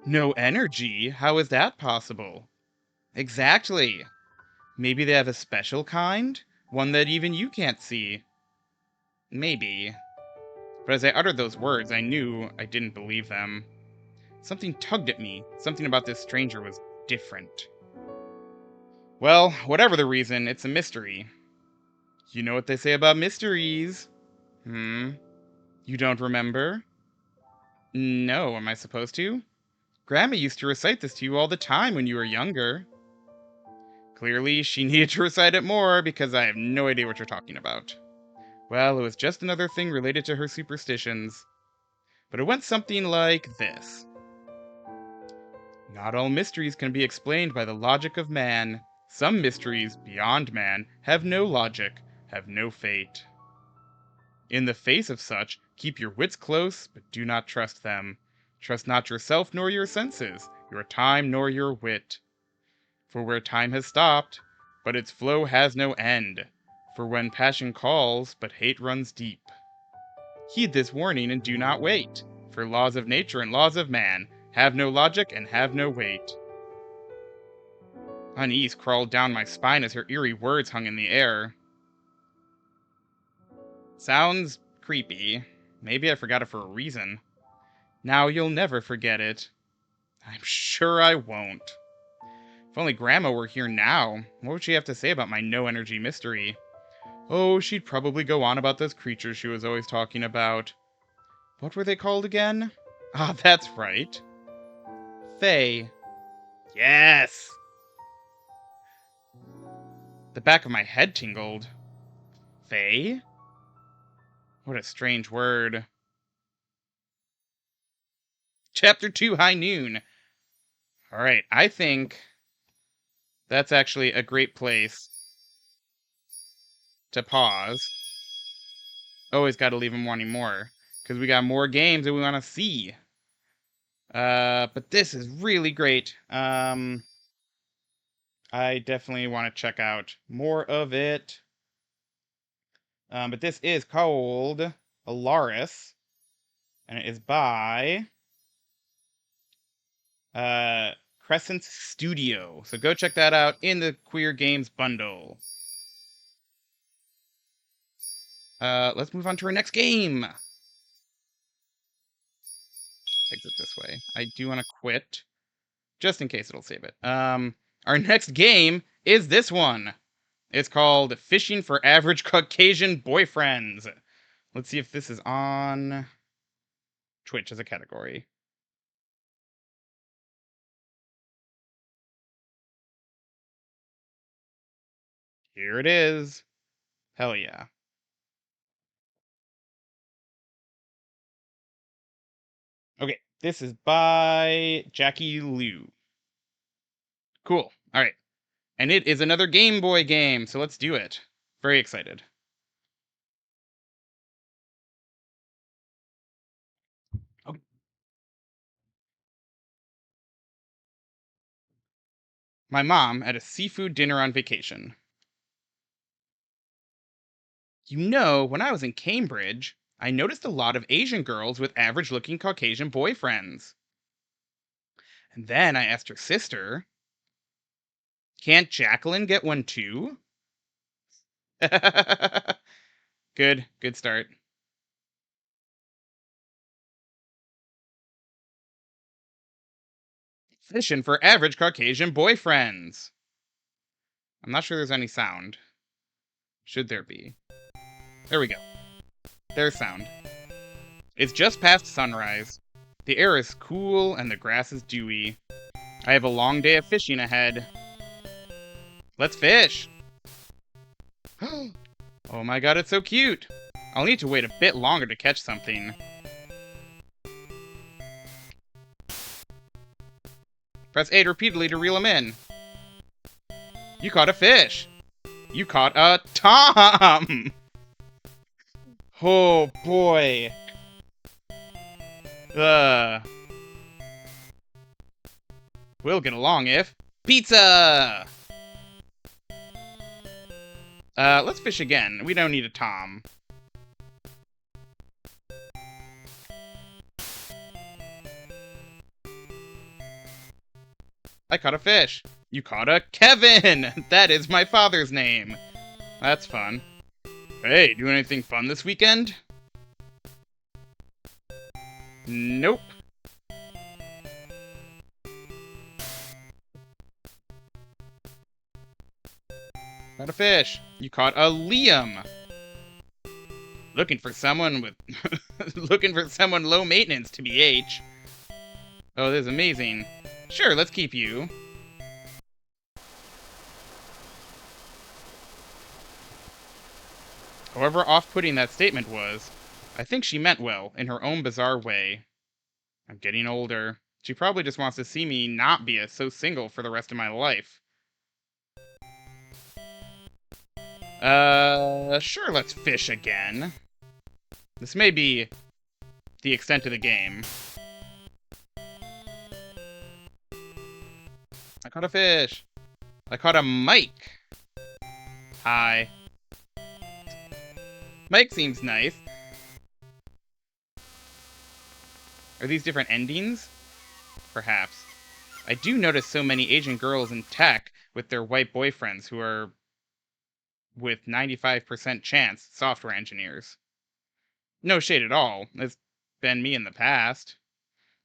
No energy? How is that possible? Exactly. Maybe they have a special kind? One that even you can't see. Maybe. But as I uttered those words, I knew I didn't believe them. Something tugged at me. Something about this stranger was different. Well, whatever the reason, it's a mystery. You know what they say about mysteries. You don't remember? No, am I supposed to? Grandma used to recite this to you all the time when you were younger. Clearly, she needed to recite it more because I have no idea what you're talking about. Well, it was just another thing related to her superstitions. But it went something like this. Not all mysteries can be explained by the logic of man. Some mysteries, beyond man, have no logic, have no fate. In the face of such, keep your wits close, but do not trust them. Trust not yourself nor your senses, your time nor your wit. For where time has stopped, but its flow has no end. For when passion calls, but hate runs deep. Heed this warning and do not wait, for laws of nature and laws of man have no logic and have no weight. Unease crawled down my spine as her eerie words hung in the air. Sounds creepy. Maybe I forgot it for a reason. Now you'll never forget it. I'm sure I won't. If only Grandma were here now, what would she have to say about my no-energy mystery? Oh, she'd probably go on about those creatures she was always talking about. What were they called again? Ah, that's right. Fae. Yes! The back of my head tingled. Fae? What a strange word. Chapter 2, High Noon. All right, I think that's actually a great place to pause. Always got to leave them wanting more, because we got more games that we want to see. But this is really great. I definitely want to check out more of it. But this is called Alaris, and it is by Crescent Studio. So go check that out in the Queer Games bundle. Let's move on to our next game. Exit this way. I do want to quit, just in case it'll save it. Our next game is this one. It's called Fishing for Average Caucasian Boyfriends. Let's see if this is on Twitch as a category. Here it is. Hell yeah. Okay, this is by Jackie Liu. Cool. All right. And it is another Game Boy game, so let's do it. Very excited. Okay. My mom at a seafood dinner on vacation. You know, when I was in Cambridge, I noticed a lot of Asian girls with average-looking Caucasian boyfriends. And then I asked her sister, can't Jacqueline get one too? Good start. Fishing for average Caucasian boyfriends. I'm not sure there's any sound. Should there be? There we go. There's sound. It's just past sunrise. The air is cool and the grass is dewy. I have a long day of fishing ahead. Let's fish! Oh my god, it's so cute! I'll need to wait a bit longer to catch something. Press A repeatedly to reel him in. You caught a fish! You caught a tom! Oh boy. We'll get along if... Pizza! Let's fish again. We don't need a tom. I caught a fish. You caught a Kevin! That is my father's name. That's fun. Hey, do anything fun this weekend? Nope. Caught a fish. You caught a Liam. Looking for someone with... looking for someone low maintenance, to be H. Oh, this is amazing. Sure, let's keep you. However off-putting that statement was, I think she meant well, in her own bizarre way. I'm getting older. She probably just wants to see me not be so single for the rest of my life. Sure, let's fish again. This may be the extent of the game. I caught a fish. I caught a Mike. Hi. Mike seems nice. Are these different endings? Perhaps. I do notice so many Asian girls in tech with their white boyfriends who are, with 95% chance, software engineers. No shade at all. It's been me in the past.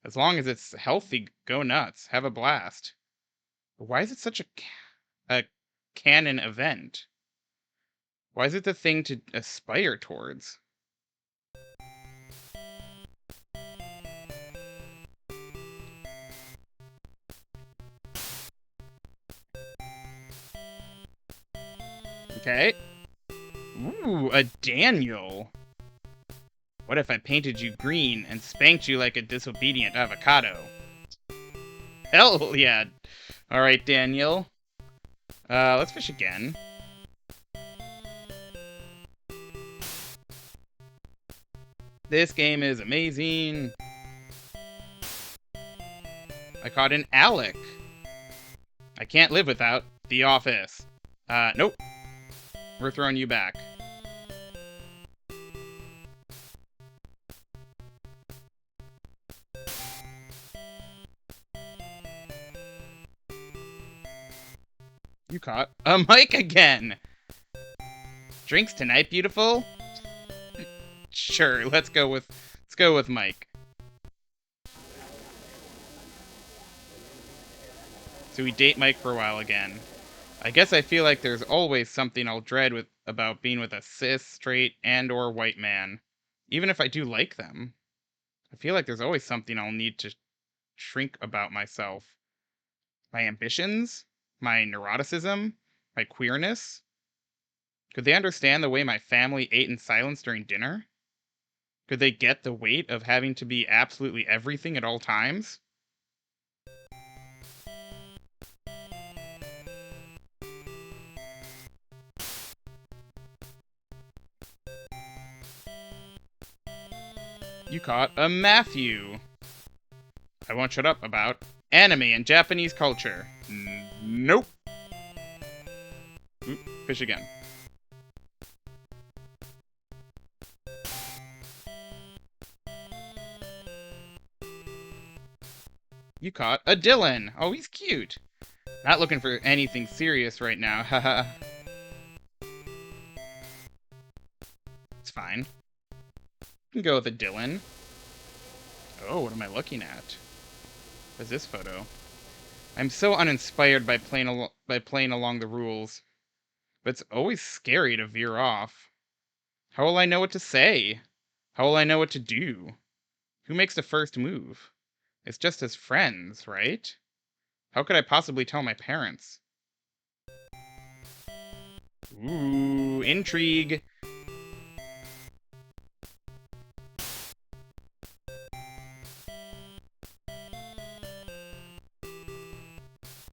As long as it's healthy, go nuts. Have a blast. But why is it such a canon event? Why is it the thing to aspire towards? Okay. Ooh, a Daniel. What if I painted you green and spanked you like a disobedient avocado? Hell yeah. Alright, Daniel. Let's fish again. This game is amazing. I caught an Alec. I can't live without The Office. Nope. We're throwing you back. You caught a Mike again. Drinks tonight, beautiful? Sure, let's go with Mike. So we date Mike for a while again. I guess I feel like there's always something I'll dread about being with a cis, straight, and or white man. Even if I do like them. I feel like there's always something I'll need to shrink about myself. My ambitions? My neuroticism? My queerness? Could they understand the way my family ate in silence during dinner? Could they get the weight of having to be absolutely everything at all times? You caught a Matthew. I won't shut up about anime and Japanese culture. Nope. Oop, fish again. You caught a Dylan. Oh, he's cute. Not looking for anything serious right now, haha. It's fine. You can go with a Dylan. Oh, what am I looking at? What's this photo? I'm so uninspired by playing along the rules. But it's always scary to veer off. How will I know what to say? How will I know what to do? Who makes the first move? It's just as friends, right? How could I possibly tell my parents? Ooh, intrigue.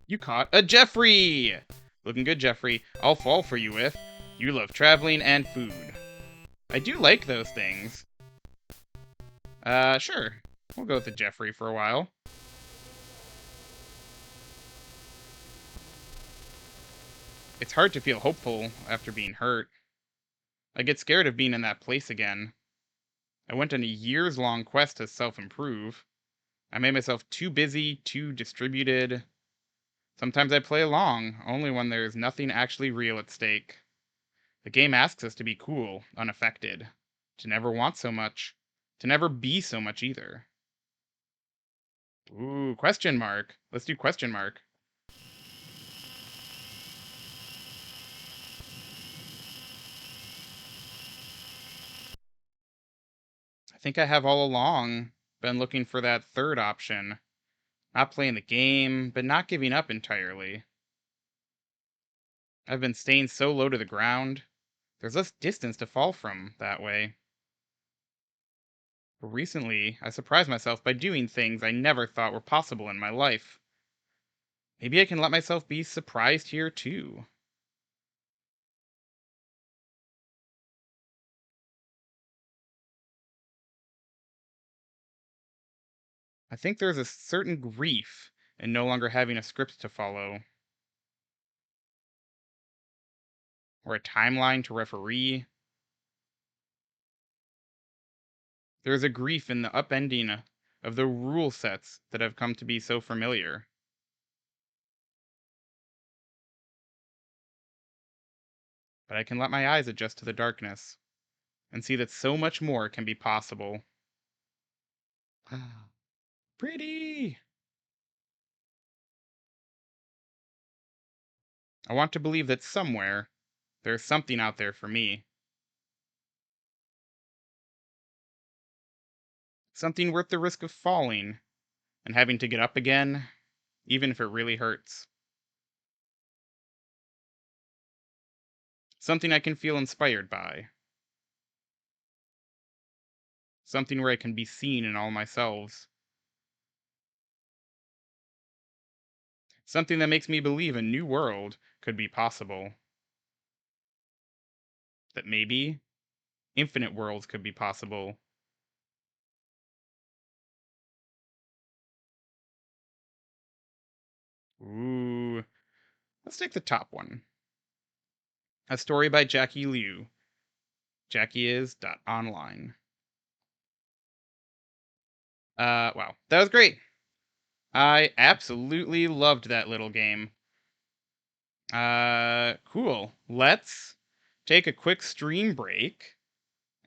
You caught a Jeffrey! Looking good, Jeffrey. I'll fall for you if you love traveling and food. I do like those things. Sure. We'll go with the Jeffrey for a while. It's hard to feel hopeful after being hurt. I get scared of being in that place again. I went on a years-long quest to self-improve. I made myself too busy, too distributed. Sometimes I play along, only when there's nothing actually real at stake. The game asks us to be cool, unaffected. To never want so much. To never be so much either. Ooh, question mark. Let's do question mark. I think I have all along been looking for that third option. Not playing the game, but not giving up entirely. I've been staying so low to the ground. There's less distance to fall from that way. But recently, I surprised myself by doing things I never thought were possible in my life. Maybe I can let myself be surprised here too. I think there's a certain grief in no longer having a script to follow, or a timeline to referee. There's a grief in the upending of the rule sets that have come to be so familiar. But I can let my eyes adjust to the darkness and see that so much more can be possible. Pretty! I want to believe that somewhere there's something out there for me. Something worth the risk of falling and having to get up again, even if it really hurts. Something I can feel inspired by. Something where I can be seen in all my selves. Something that makes me believe a new world could be possible. That maybe infinite worlds could be possible. Ooh. Let's take the top one. A story by Jackie Liu. JackieIs.online. Wow. That was great. I absolutely loved that little game. Cool. Let's take a quick stream break,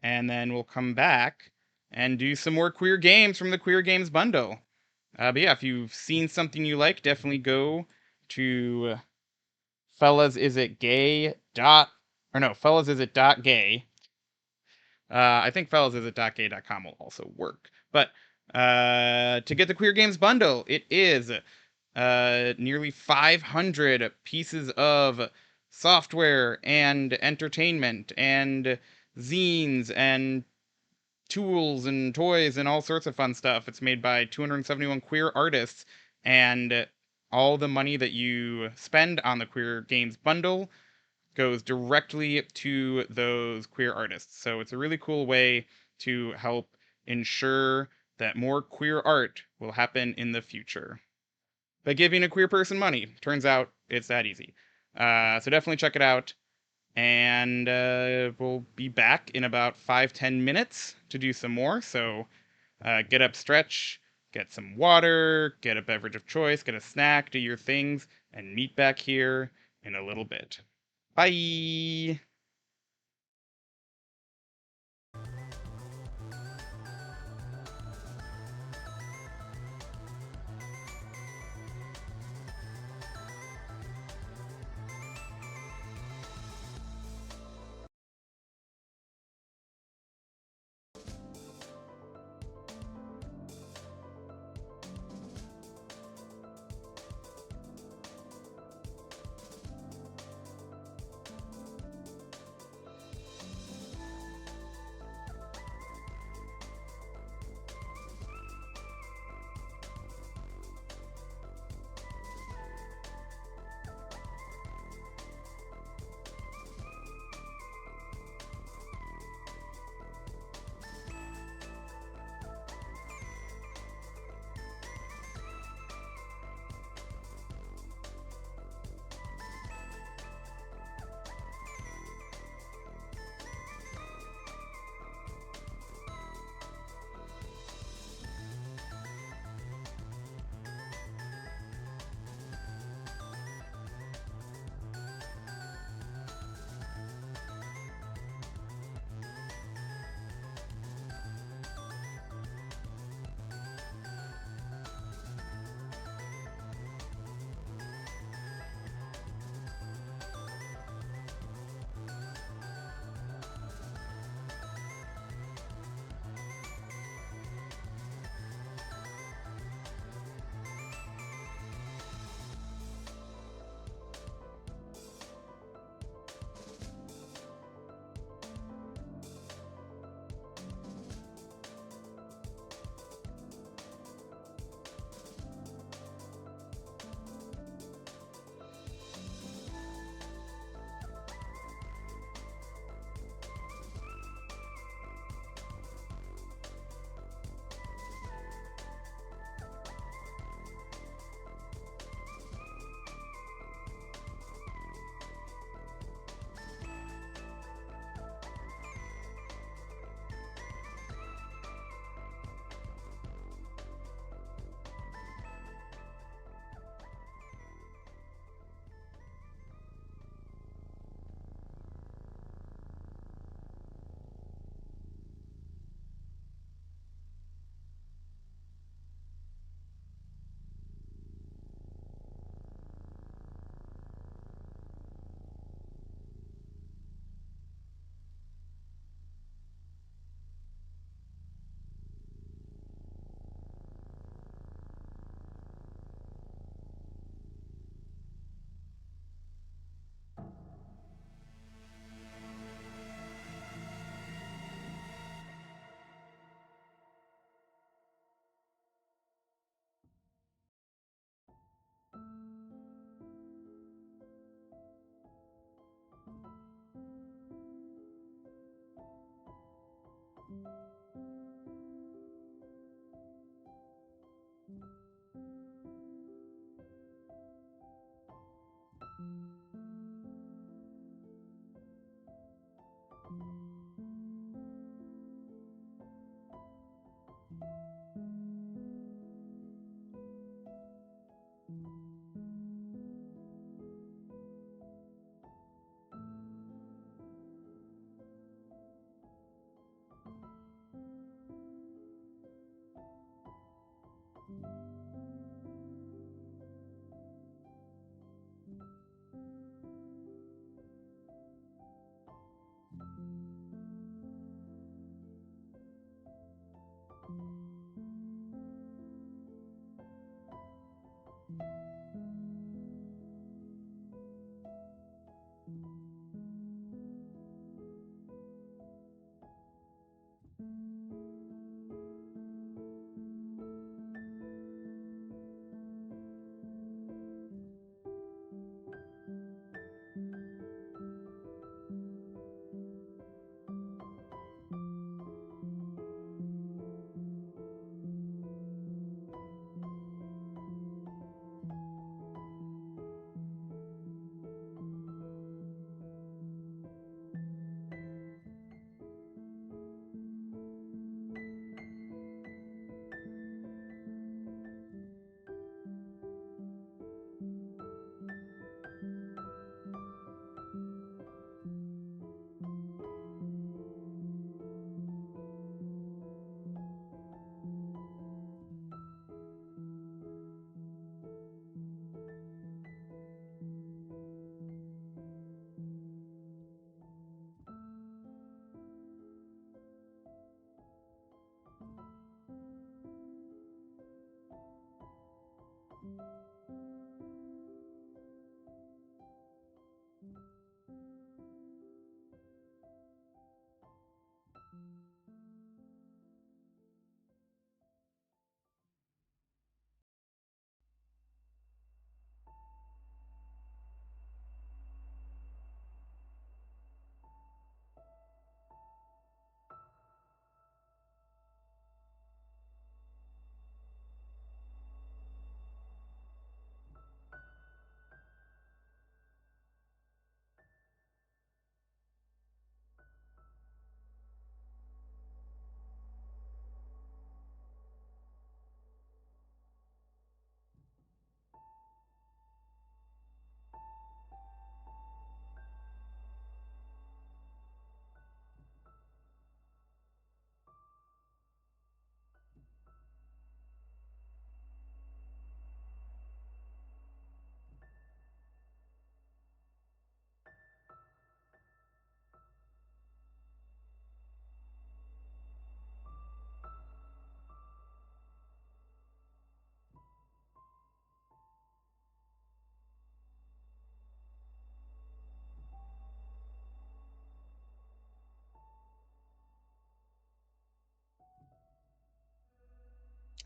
and then we'll come back and do some more queer games from the Queer Games bundle. But yeah, if you've seen something you like, definitely go to fellasisitgay. I think fellasisitgay.com will also work. But to get the Queer Games bundle, it is nearly 500 pieces of software and entertainment and zines and tools and toys and all sorts of fun stuff. It's made by 271 queer artists, and all the money that you spend on the Queer Games bundle goes directly to those queer artists. So it's a really cool way to help ensure that more queer art will happen in the future by giving a queer person money. Turns out it's that easy. So definitely check it out. And we'll be back in about 5-10 minutes to do some more. So get up, stretch, get some water, get a beverage of choice, get a snack, do your things, and meet back here in a little bit. Bye!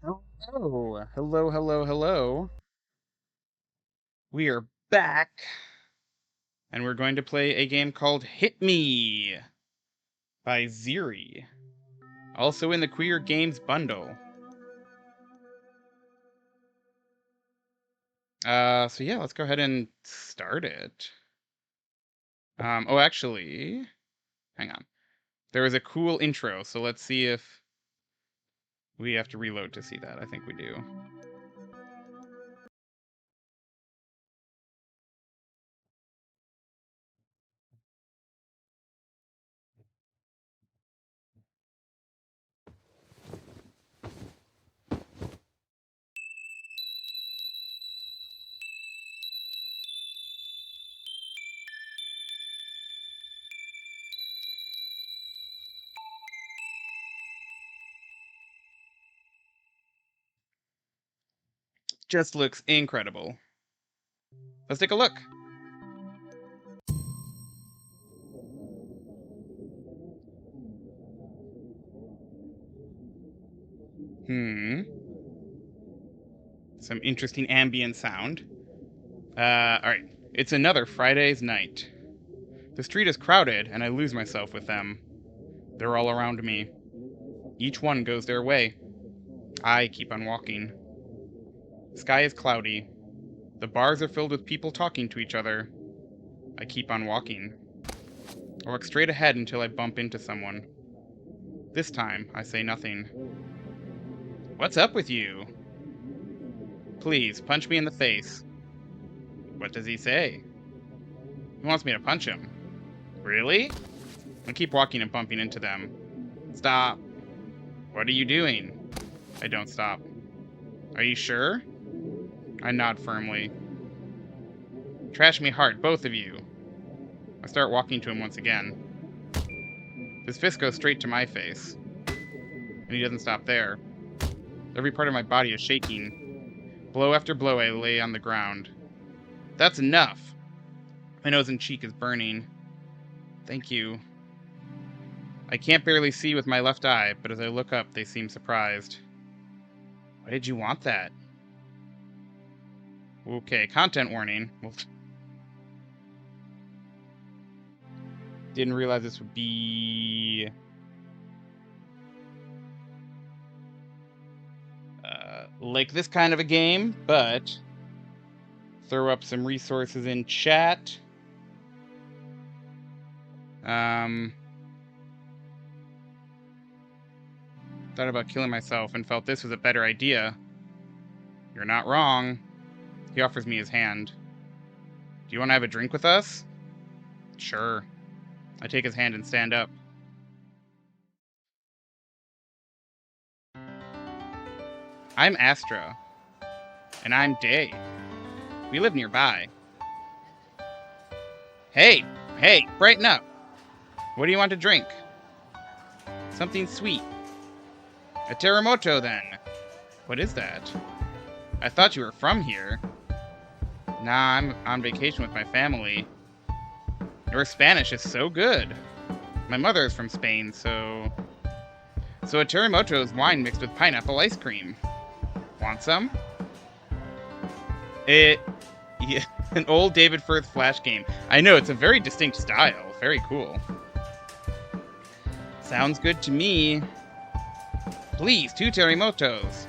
Oh, hello, hello, hello. We are back, and we're going to play a game called HITME by Ziri, also in the Queer Games bundle. So yeah, let's go ahead and start it. Oh, actually, hang on. There was a cool intro, so let's see if we have to reload to see that. I think we do. Just looks incredible. Let's take a look. Some interesting ambient sound. Alright. It's another Friday's night. The street is crowded, and I lose myself with them. They're all around me. Each one goes their way. I keep on walking. The sky is cloudy. The bars are filled with people talking to each other. I keep on walking. I walk straight ahead until I bump into someone. This time, I say nothing. What's up with you? Please, punch me in the face. What does he say? He wants me to punch him. Really? I keep walking and bumping into them. Stop. What are you doing? I don't stop. Are you sure? I nod firmly. Trash me hard, both of you. I start walking to him once again. His fist goes straight to my face. And he doesn't stop there. Every part of my body is shaking. Blow after blow, I lay on the ground. That's enough. My nose and cheek is burning. Thank you. I can't barely see with my left eye, but as I look up, they seem surprised. Why did you want that? Okay, content warning. Well, didn't realize this would be... like this kind of a game, but... throw up some resources in chat. Thought about killing myself and felt this was a better idea. You're not wrong. He offers me his hand. Do you want to have a drink with us? Sure. I take his hand and stand up. I'm Astra. And I'm Day. We live nearby. Hey, brighten up. What do you want to drink? Something sweet. A terremoto, then. What is that? I thought you were from here. Nah, I'm on vacation with my family. Your Spanish is so good. My mother is from Spain, so a terremoto is wine mixed with pineapple ice cream. Want some? Yeah, an old David Firth Flash game. I know, it's a very distinct style. Very cool. Sounds good to me. Please, 2 terremotos.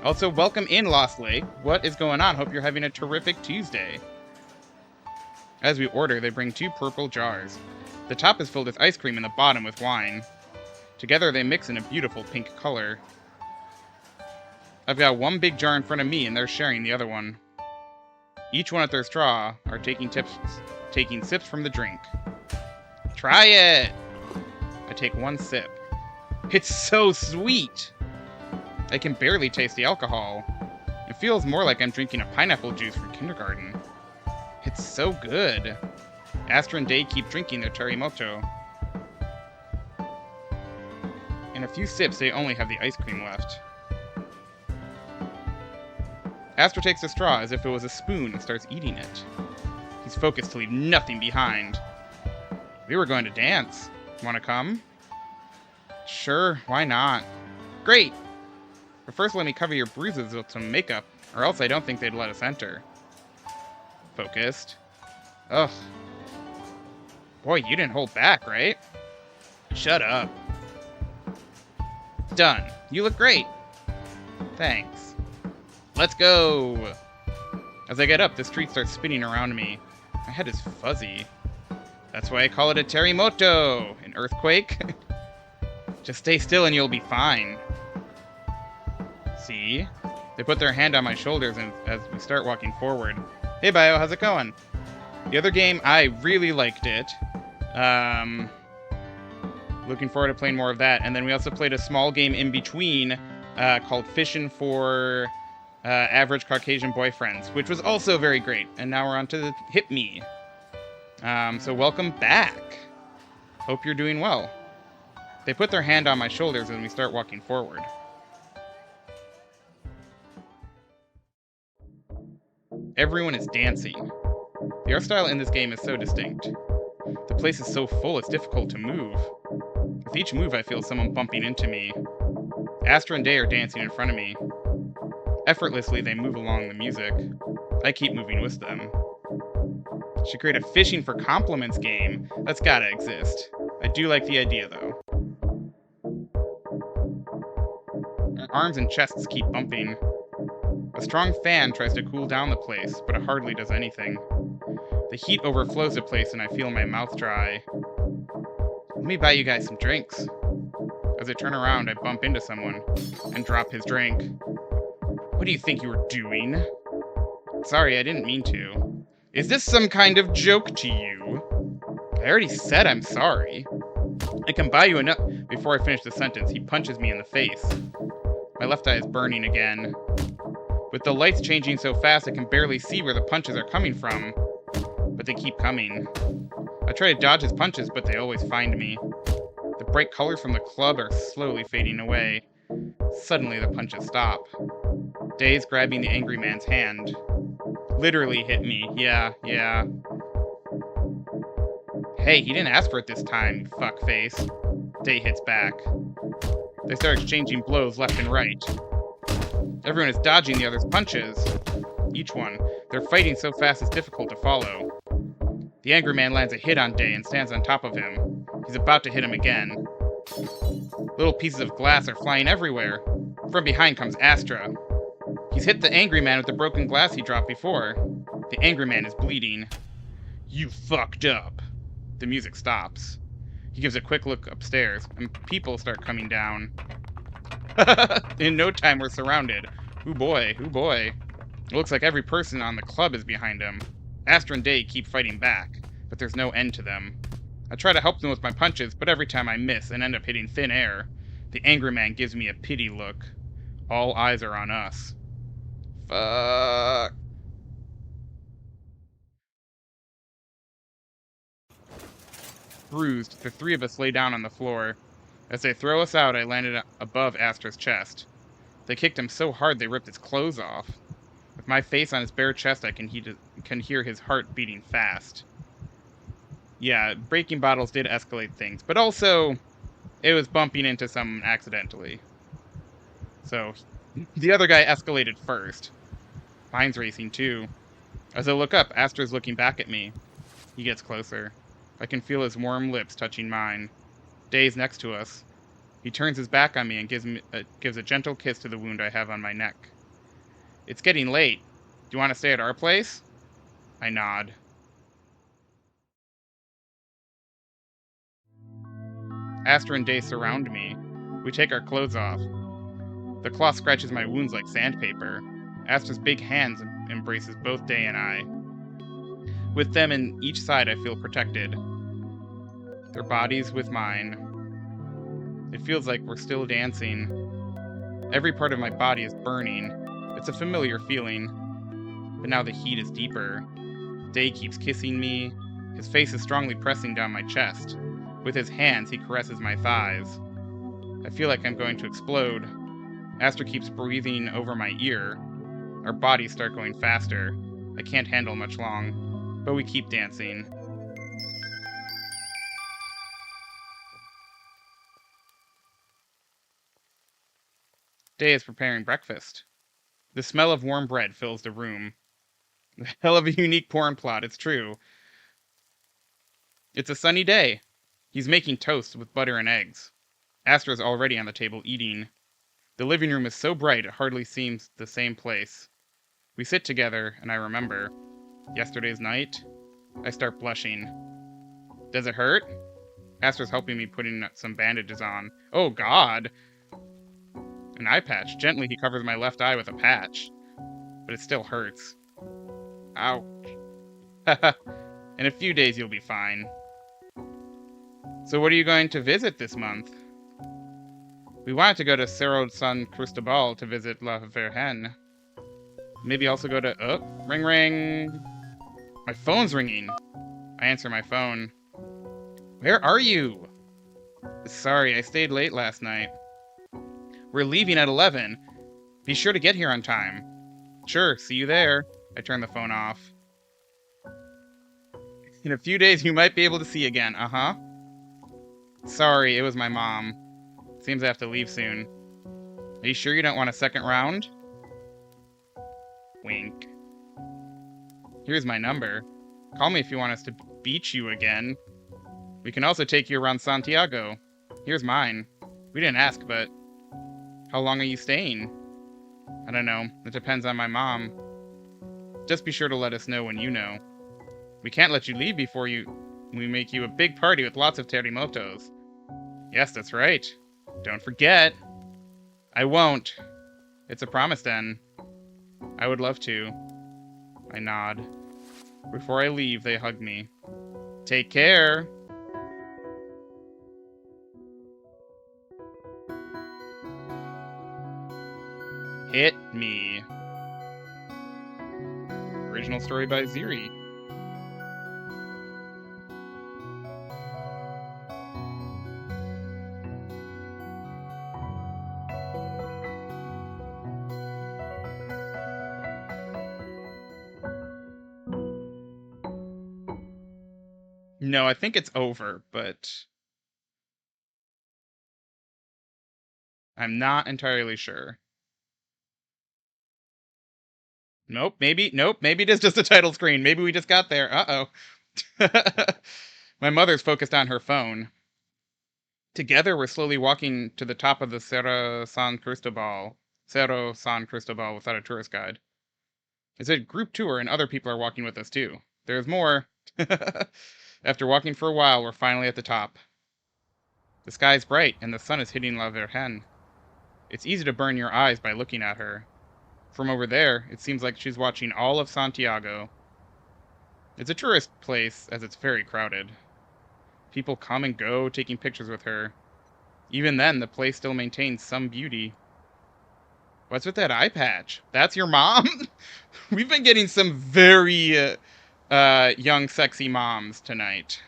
Also, welcome in, Lost Lake. What is going on? Hope you're having a terrific Tuesday. As we order, they bring 2 purple jars. The top is filled with ice cream and the bottom with wine. Together, they mix in a beautiful pink color. I've got one big jar in front of me, and they're sharing the other one. Each one at their straw are taking sips from the drink. Try it! I take one sip. It's so sweet! I can barely taste the alcohol. It feels more like I'm drinking a pineapple juice from kindergarten. It's so good. Astra and Day keep drinking their terremoto. In a few sips, they only have the ice cream left. Astra takes a straw as if it was a spoon and starts eating it. He's focused to leave nothing behind. We were going to dance. Wanna come? Sure, why not? Great! But first let me cover your bruises with some makeup, or else I don't think they'd let us enter. Focused. Ugh. Boy, you didn't hold back, right? Shut up. Done. You look great. Thanks. Let's go! As I get up, the street starts spinning around me. My head is fuzzy. That's why I call it a terremoto! An earthquake? Just stay still and you'll be fine. See? They put their hand on my shoulders and as we start walking forward. Hey Bio, how's it going? The other game, I really liked it. Looking forward to playing more of that. And then we also played a small game in between called Fishin for Average Caucasian Boyfriends, which was also very great. And now we're on to the HITME. So welcome back. Hope you're doing well. They put their hand on my shoulders and we start walking forward. Everyone is dancing. The art style in this game is so distinct. The place is so full it's difficult to move. With each move I feel someone bumping into me. Astra and Day are dancing in front of me. Effortlessly they move along the music. I keep moving with them. Should create a fishing for compliments game. That's gotta exist. I do like the idea though. arms and chests keep bumping. A strong fan tries to cool down the place, but it hardly does anything. The heat overflows the place and I feel my mouth dry. Let me buy you guys some drinks. As I turn around, I bump into someone and drop his drink. What do you think you were doing? Sorry, I didn't mean to. Is this some kind of joke to you? I already said I'm sorry. I can buy you enough. Before I finish the sentence, he punches me in the face. My left eye is burning again. With the lights changing so fast, I can barely see where the punches are coming from. But they keep coming. I try to dodge his punches, but they always find me. The bright colors from the club are slowly fading away. Suddenly, the punches stop. Day's grabbing the angry man's hand. Literally hit me. Yeah. Hey, he didn't ask for it this time, you fuckface. Day hits back. They start exchanging blows left and right. Everyone is dodging the other's punches. Each one. They're fighting so fast it's difficult to follow. The angry man lands a hit on Day and stands on top of him. He's about to hit him again. Little pieces of glass are flying everywhere. From behind comes Astra. He's hit the angry man with the broken glass he dropped before. The angry man is bleeding. You fucked up. The music stops. He gives a quick look upstairs, and people start coming down. In no time, we're surrounded. Ooh boy. It looks like every person on the club is behind him. Astra and Day keep fighting back, but there's no end to them. I try to help them with my punches, but every time I miss and end up hitting thin air. The angry man gives me a pity look. All eyes are on us. Fuck. Bruised, the three of us lay down on the floor. As they throw us out, I landed above Astra's chest. They kicked him so hard they ripped his clothes off. With my face on his bare chest, I can hear his heart beating fast. Yeah, breaking bottles did escalate things, but also, it was bumping into someone accidentally. So, the other guy escalated first. Mine's racing too. As I look up, Astra's looking back at me. He gets closer. I can feel his warm lips touching mine. Day's next to us. He turns his back on me and gives a gentle kiss to the wound I have on my neck. It's getting late. Do you want to stay at our place? I nod. Astra and Day surround me. We take our clothes off. The cloth scratches my wounds like sandpaper. Astra's big hands embraces both Day and I. With them in each side, I feel protected. Their bodies with mine. It feels like we're still dancing. Every part of my body is burning. It's a familiar feeling. But now the heat is deeper. Day keeps kissing me. His face is strongly pressing down my chest. With his hands, he caresses my thighs. I feel like I'm going to explode. Astra keeps breathing over my ear. Our bodies start going faster. I can't handle much long, but we keep dancing. Day is preparing breakfast. The smell of warm bread fills the room. Hell of a unique porn plot, it's true. It's a sunny day. He's making toast with butter and eggs. Astra's already on the table eating. The living room is so bright it hardly seems the same place. We sit together, and I remember. Yesterday's night, I start blushing. Does it hurt? Astra's helping me putting some bandages on. Oh, God! An eye patch. Gently, he covers my left eye with a patch. But it still hurts. Ouch. In a few days, you'll be fine. So what are you going to visit this month? We wanted to go to Cerro San Cristobal to visit La Virgen. Maybe also go to... Oh, ring ring. My phone's ringing. I answer my phone. Where are you? Sorry, I stayed late last night. We're leaving at 11. Be sure to get here on time. Sure, see you there. I turn the phone off. In a few days, you might be able to see again. Uh-huh. Sorry, it was my mom. Seems I have to leave soon. Are you sure you don't want a second round? Wink. Here's my number. Call me if you want us to beach you again. We can also take you around Santiago. Here's mine. We didn't ask, but... How long are you staying? I don't know. It depends on my mom. Just be sure to let us know when you know. We can't let you leave before we make you a big party with lots of terremotos. Yes, that's right. Don't forget. I won't. It's a promise then. I would love to. I nod. Before I leave, they hug me. Take care. Hit Me. Original story by Ziri. No, I think it's over, but I'm not entirely sure. Nope, maybe it is just a title screen. Maybe we just got there. Uh-oh. My mother's focused on her phone. Together, we're slowly walking to the top of the Cerro San Cristobal without a tourist guide. It's a group tour, and other people are walking with us too. There's more. After walking for a while, we're finally at the top. The sky's bright, and the sun is hitting La Virgen. It's easy to burn your eyes by looking at her. From over there, it seems like she's watching all of Santiago. It's a tourist place, as it's very crowded. People come and go, taking pictures with her. Even then, the place still maintains some beauty. What's with that eye patch? That's your mom? We've been getting some very young, sexy moms tonight.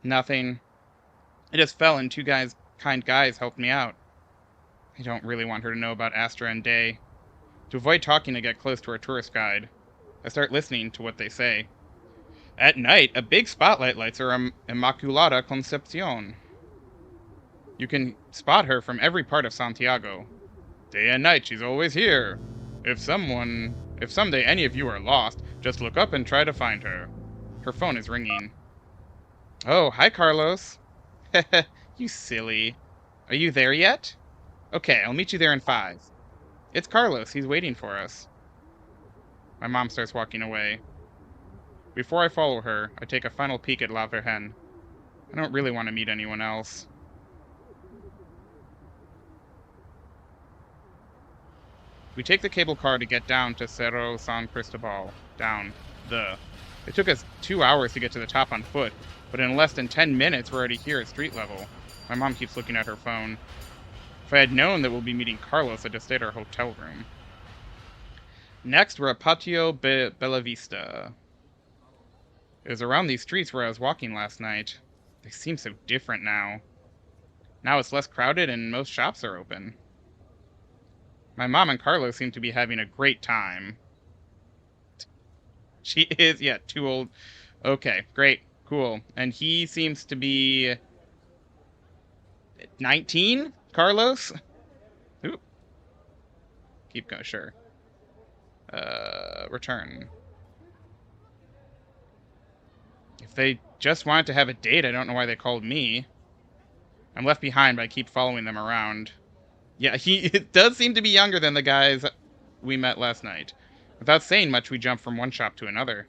Nothing. I just fell and two kind guys helped me out. I don't really want her to know about Astra and Day. To avoid talking, I get close to our tourist guide. I start listening to what they say. At night, a big spotlight lights her Immaculada Concepcion. You can spot her from every part of Santiago. Day and night, she's always here. If someday any of you are lost, just look up and try to find her. Her phone is ringing. Oh, hi, Carlos. You silly. Are you there yet? Okay, I'll meet you there in 5. It's Carlos. He's waiting for us. My mom starts walking away. Before I follow her, I take a final peek at La Virgen. I don't really want to meet anyone else. We take the cable car to get down to Cerro San Cristobal. It took us 2 hours to get to the top on foot, but in less than 10 minutes we're already here at street level. My mom keeps looking at her phone. If I had known that we'll be meeting Carlos, I'd just stayed at our hotel room. Next, we're at Patio Bella Vista. It was around these streets where I was walking last night. They seem so different now. Now it's less crowded and most shops are open. My mom and Carlos seem to be having a great time. She is, yeah, too old. Okay, great, cool. And he seems to be 19, Carlos? Ooh. Keep going, sure. Return. If they just wanted to have a date, I don't know why they called me. I'm left behind, but I keep following them around. Yeah, it does seem to be younger than the guys we met last night. Without saying much, we jump from one shop to another.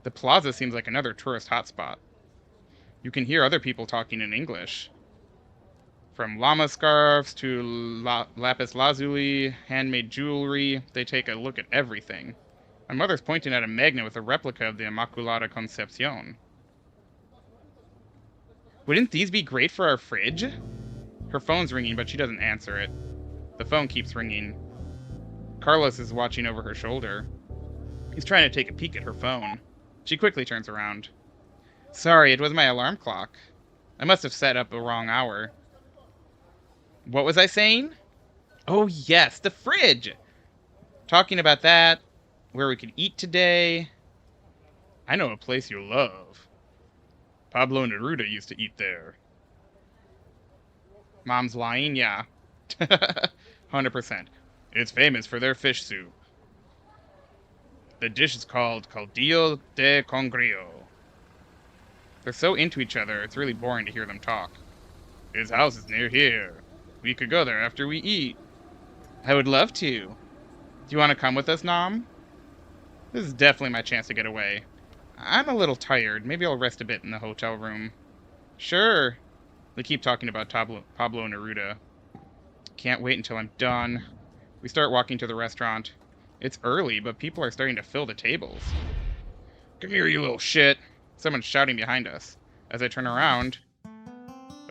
The plaza seems like another tourist hotspot. You can hear other people talking in English. From llama scarves to lapis lazuli, handmade jewelry, they take a look at everything. My mother's pointing at a magnet with a replica of the Immaculada Concepcion. Wouldn't these be great for our fridge? Her phone's ringing, but she doesn't answer it. The phone keeps ringing. Carlos is watching over her shoulder. He's trying to take a peek at her phone. She quickly turns around. Sorry, it was my alarm clock. I must have set up a wrong hour. What was I saying? Oh yes, the fridge! Talking about that, where we could eat today. I know a place you'll love. Pablo Neruda used to eat there. Mom's lying, yeah. 100%. It's famous for their fish soup. The dish is called Caldillo de Congrio. They're so into each other, it's really boring to hear them talk. His house is near here. We could go there after we eat. I would love to. Do you want to come with us, Nom? This is definitely my chance to get away. I'm a little tired. Maybe I'll rest a bit in the hotel room. Sure. They keep talking about Pablo Neruda. Can't wait until I'm done. We start walking to the restaurant. It's early, but people are starting to fill the tables. Come here, you little shit. Someone's shouting behind us. As I turn around...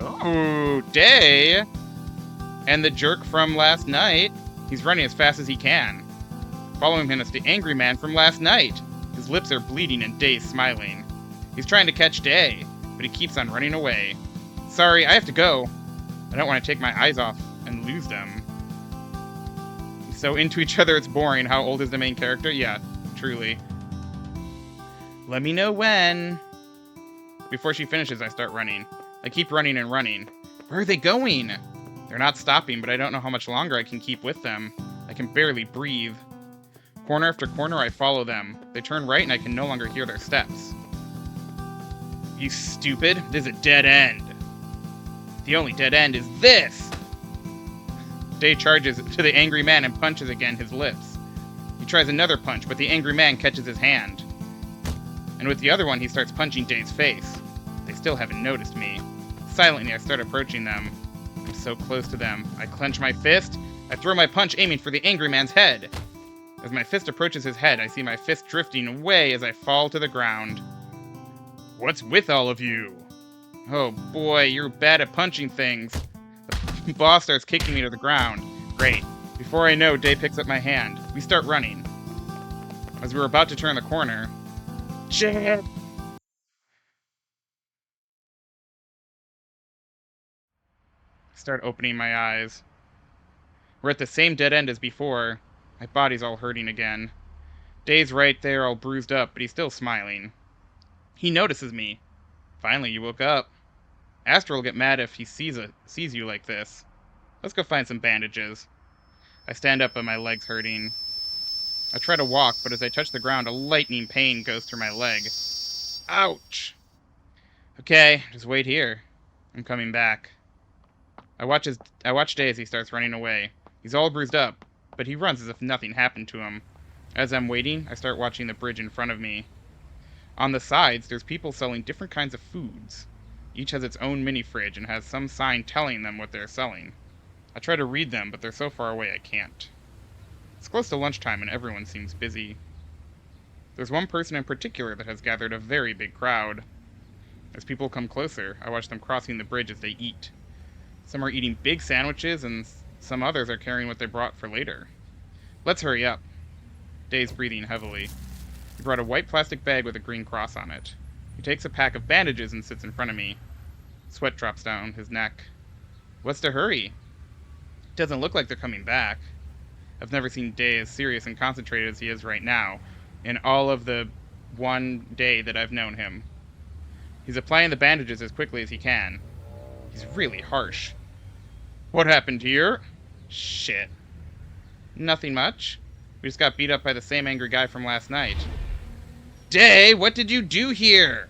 Oh, Day! And the jerk from last night. He's running as fast as he can. Following him is the angry man from last night. His lips are bleeding and Day's smiling. He's trying to catch Day, but he keeps on running away. Sorry, I have to go. I don't want to take my eyes off and lose them. So into each other, it's boring. How old is the main character? Yeah, truly. Let me know when. Before she finishes, I start running. I keep running and running. Where are they going? They're not stopping, but I don't know how much longer I can keep with them. I can barely breathe. Corner after corner, I follow them. They turn right and I can no longer hear their steps. You stupid. This is a dead end. The only dead end is this! Day charges to the angry man and punches again his lips. He tries another punch, but the angry man catches his hand. And with the other one, he starts punching Day's face. They still haven't noticed me. Silently, I start approaching them. I'm so close to them. I clench my fist. I throw my punch, aiming for the angry man's head. As my fist approaches his head, I see my fist drifting away as I fall to the ground. What's with all of you? Oh boy, you're bad at punching things. The boss starts kicking me to the ground. Great. Before I know, Day picks up my hand. We start running. As we were about to turn the corner... Shit! Start opening my eyes. We're at the same dead end as before. My body's all hurting again. Day's right there, all bruised up, but he's still smiling. He notices me. Finally, you woke up. Astro will get mad if he sees you like this. Let's go find some bandages. I stand up, but my leg's hurting. I try to walk, but as I touch the ground, a lightning pain goes through my leg. Ouch! Okay, just wait here. I'm coming back. I watch Day as he starts running away. He's all bruised up, but he runs as if nothing happened to him. As I'm waiting, I start watching the bridge in front of me. On the sides, there's people selling different kinds of foods. Each has its own mini-fridge and has some sign telling them what they're selling. I try to read them, but they're so far away I can't. It's close to lunchtime and everyone seems busy. There's one person in particular that has gathered a very big crowd. As people come closer, I watch them crossing the bridge as they eat. Some are eating big sandwiches and some others are carrying what they brought for later. Let's hurry up. Day's breathing heavily. He brought a white plastic bag with a green cross on it. He takes a pack of bandages and sits in front of me. Sweat drops down his neck. What's the hurry? It doesn't look like they're coming back. I've never seen Day as serious and concentrated as he is right now, in all of the one day that I've known him. He's applying the bandages as quickly as he can. He's really harsh. What happened here? Shit. Nothing much. We just got beat up by the same angry guy from last night. Day, what did you do here?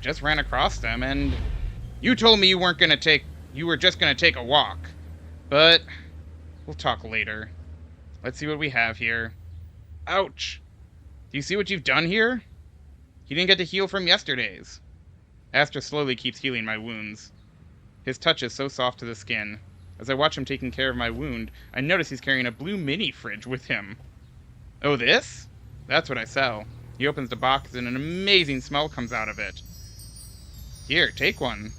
Just ran across them and... You told me you were just gonna take a walk. But... we'll talk later. Let's see what we have here. Ouch. Do you see what you've done here? You didn't get to heal from yesterday's. Astra slowly keeps healing my wounds. His touch is so soft to the skin. As I watch him taking care of my wound, I notice he's carrying a blue mini-fridge with him. Oh, this? That's what I sell. He opens the box and an amazing smell comes out of it. Here, take one.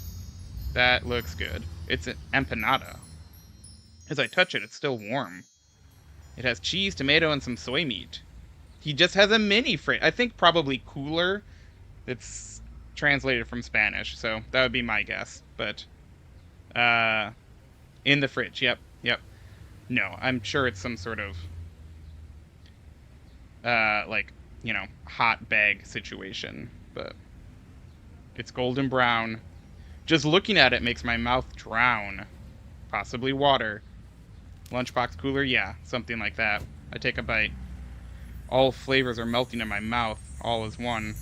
That looks good. It's an empanada. As I touch it, it's still warm. It has cheese, tomato, and some soy meat. He just has a mini-fridge. I think probably cooler. It's translated from Spanish, so that would be my guess. But, in the fridge, yep. No, I'm sure it's some sort of, hot bag situation. But it's golden brown. Just looking at it makes my mouth drown. Possibly water. Lunchbox cooler? Yeah, something like that. I take a bite. All flavors are melting in my mouth, all as one.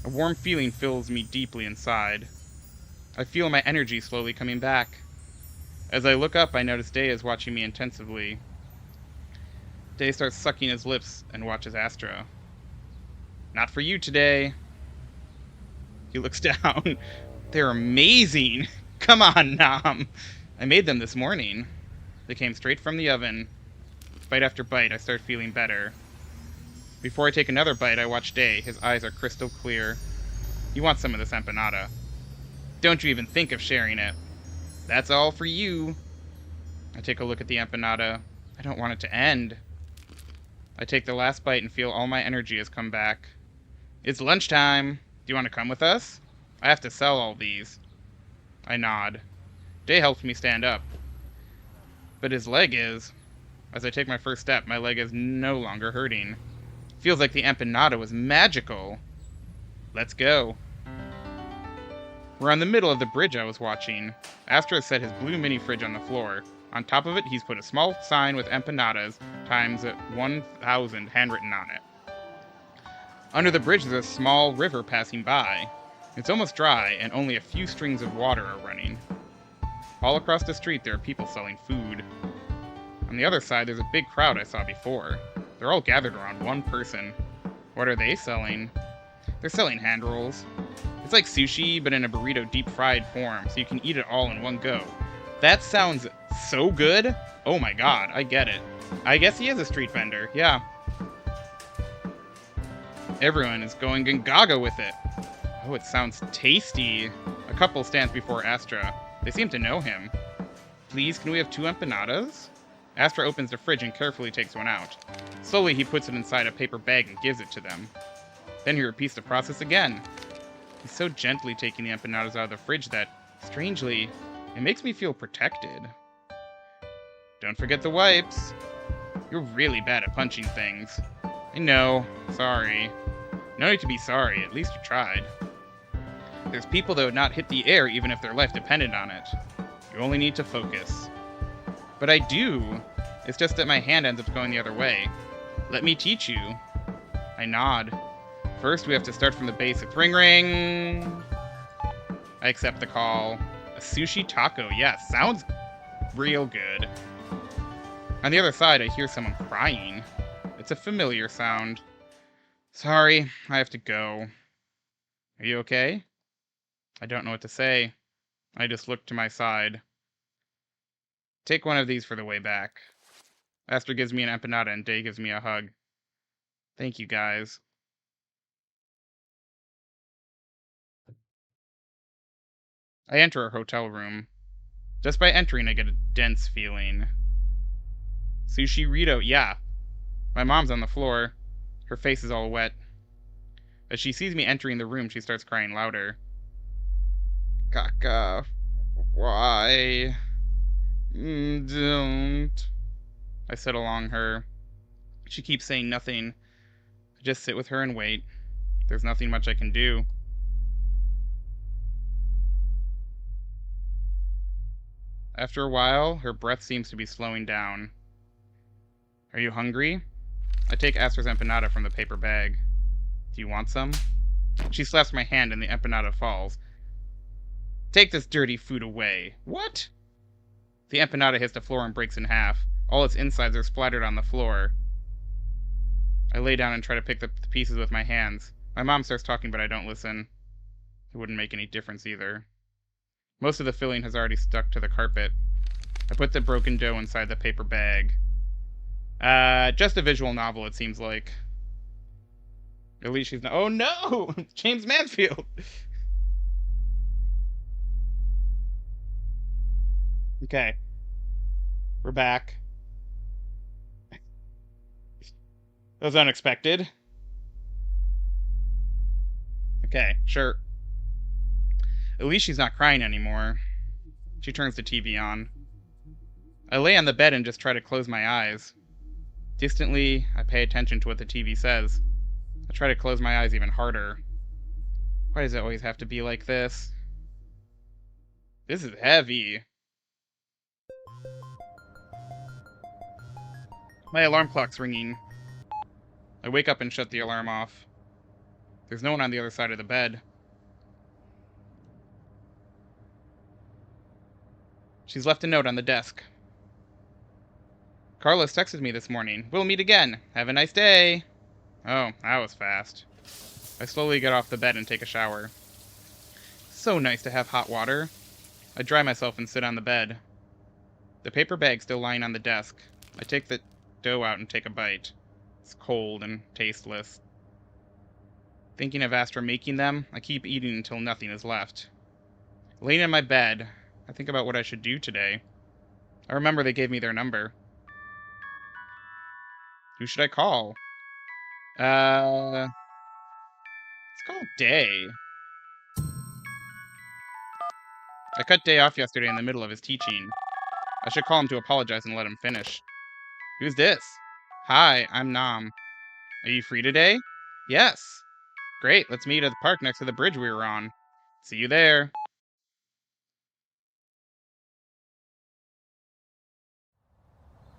A warm feeling fills me deeply inside. I feel my energy slowly coming back. As I look up, I notice Day is watching me intensively. Day starts sucking his lips and watches Astra. Not for you today. He looks down. They're amazing. Come on, Nom. I made them this morning. They came straight from the oven. Bite after bite, I start feeling better. Before I take another bite, I watch Day. His eyes are crystal clear. He wants some of this empanada. Don't you even think of sharing it. That's all for you. I take a look at the empanada. I don't want it to end. I take the last bite and feel all my energy has come back. It's lunchtime. Do you want to come with us? I have to sell all these. I nod. Day helps me stand up. But his leg is. As I take my first step, my leg is no longer hurting. Feels like the empanada was magical. Let's go. We're on the middle of the bridge I was watching. Astra has set his blue mini fridge on the floor. On top of it, he's put a small sign with empanadas times 1,000 handwritten on it. Under the bridge, there's a small river passing by. It's almost dry, and only a few strings of water are running. All across the street, there are people selling food. On the other side, there's a big crowd I saw before. They're all gathered around one person. What are they selling? They're selling hand rolls. It's like sushi, but in a burrito deep-fried form, so you can eat it all in one go. That sounds so good. Oh my god, I get it. I guess he is a street vendor, yeah. Everyone is going gaga with it. Oh, it sounds tasty. A couple stands before Astra. They seem to know him. Please, can we have 2 empanadas? Astra opens the fridge and carefully takes one out. Slowly, he puts it inside a paper bag and gives it to them. Then he repeats the process again. He's so gently taking the empanadas out of the fridge that, strangely, it makes me feel protected. Don't forget the wipes. You're really bad at punching things. I know. Sorry. No need to be sorry. At least you tried. There's people that would not hit the air even if their life depended on it. You only need to focus. But I do. It's just that my hand ends up going the other way. Let me teach you. I nod. First, we have to start from the basics. Ring, ring! I accept the call. A sushi taco. Yeah, sounds real good. On the other side, I hear someone crying. It's a familiar sound. Sorry, I have to go. Are you okay? I don't know what to say. I just look to my side. Take one of these for the way back. Astra gives me an empanada and Day gives me a hug. Thank you, guys. I enter a hotel room. Just by entering, I get a dense feeling. Sushi Rito, yeah. My mom's on the floor. Her face is all wet. As she sees me entering the room, she starts crying louder. Kaka, why? Don't. I sit along her. She keeps saying nothing. I just sit with her and wait. There's nothing much I can do. After a while, her breath seems to be slowing down. Are you hungry? I take Astra's empanada from the paper bag. Do you want some? She slaps my hand and the empanada falls. Take this dirty food away. What? The empanada hits the floor and breaks in half. All its insides are splattered on the floor. I lay down and try to pick up the pieces with my hands. My mom starts talking, but I don't listen. It wouldn't make any difference either. Most of the filling has already stuck to the carpet. I put the broken dough inside the paper bag. Just a visual novel, it seems like. At least she's not— oh no! James Mansfield! Okay. We're back. That was unexpected. Okay, sure. At least she's not crying anymore. She turns the TV on. I lay on the bed and just try to close my eyes. Distantly, I pay attention to what the TV says. I try to close my eyes even harder. Why does it always have to be like this? This is heavy. My alarm clock's ringing. I wake up and shut the alarm off. There's no one on the other side of the bed. She's left a note on the desk. Carlos texted me this morning. We'll meet again. Have a nice day. Oh, that was fast. I slowly get off the bed and take a shower. So nice to have hot water. I dry myself and sit on the bed. The paper bag still lying on the desk. I take the dough out and take a bite. It's cold and tasteless. Thinking of Astra making them, I keep eating until nothing is left. Laying in my bed, I think about what I should do today. I remember they gave me their number. Who should I call? Let's call Day. I cut Day off yesterday in the middle of his teaching. I should call him to apologize and let him finish. Who's this? Hi, I'm Nam. Are you free today? Yes. Great, let's meet at the park next to the bridge we were on. See you there.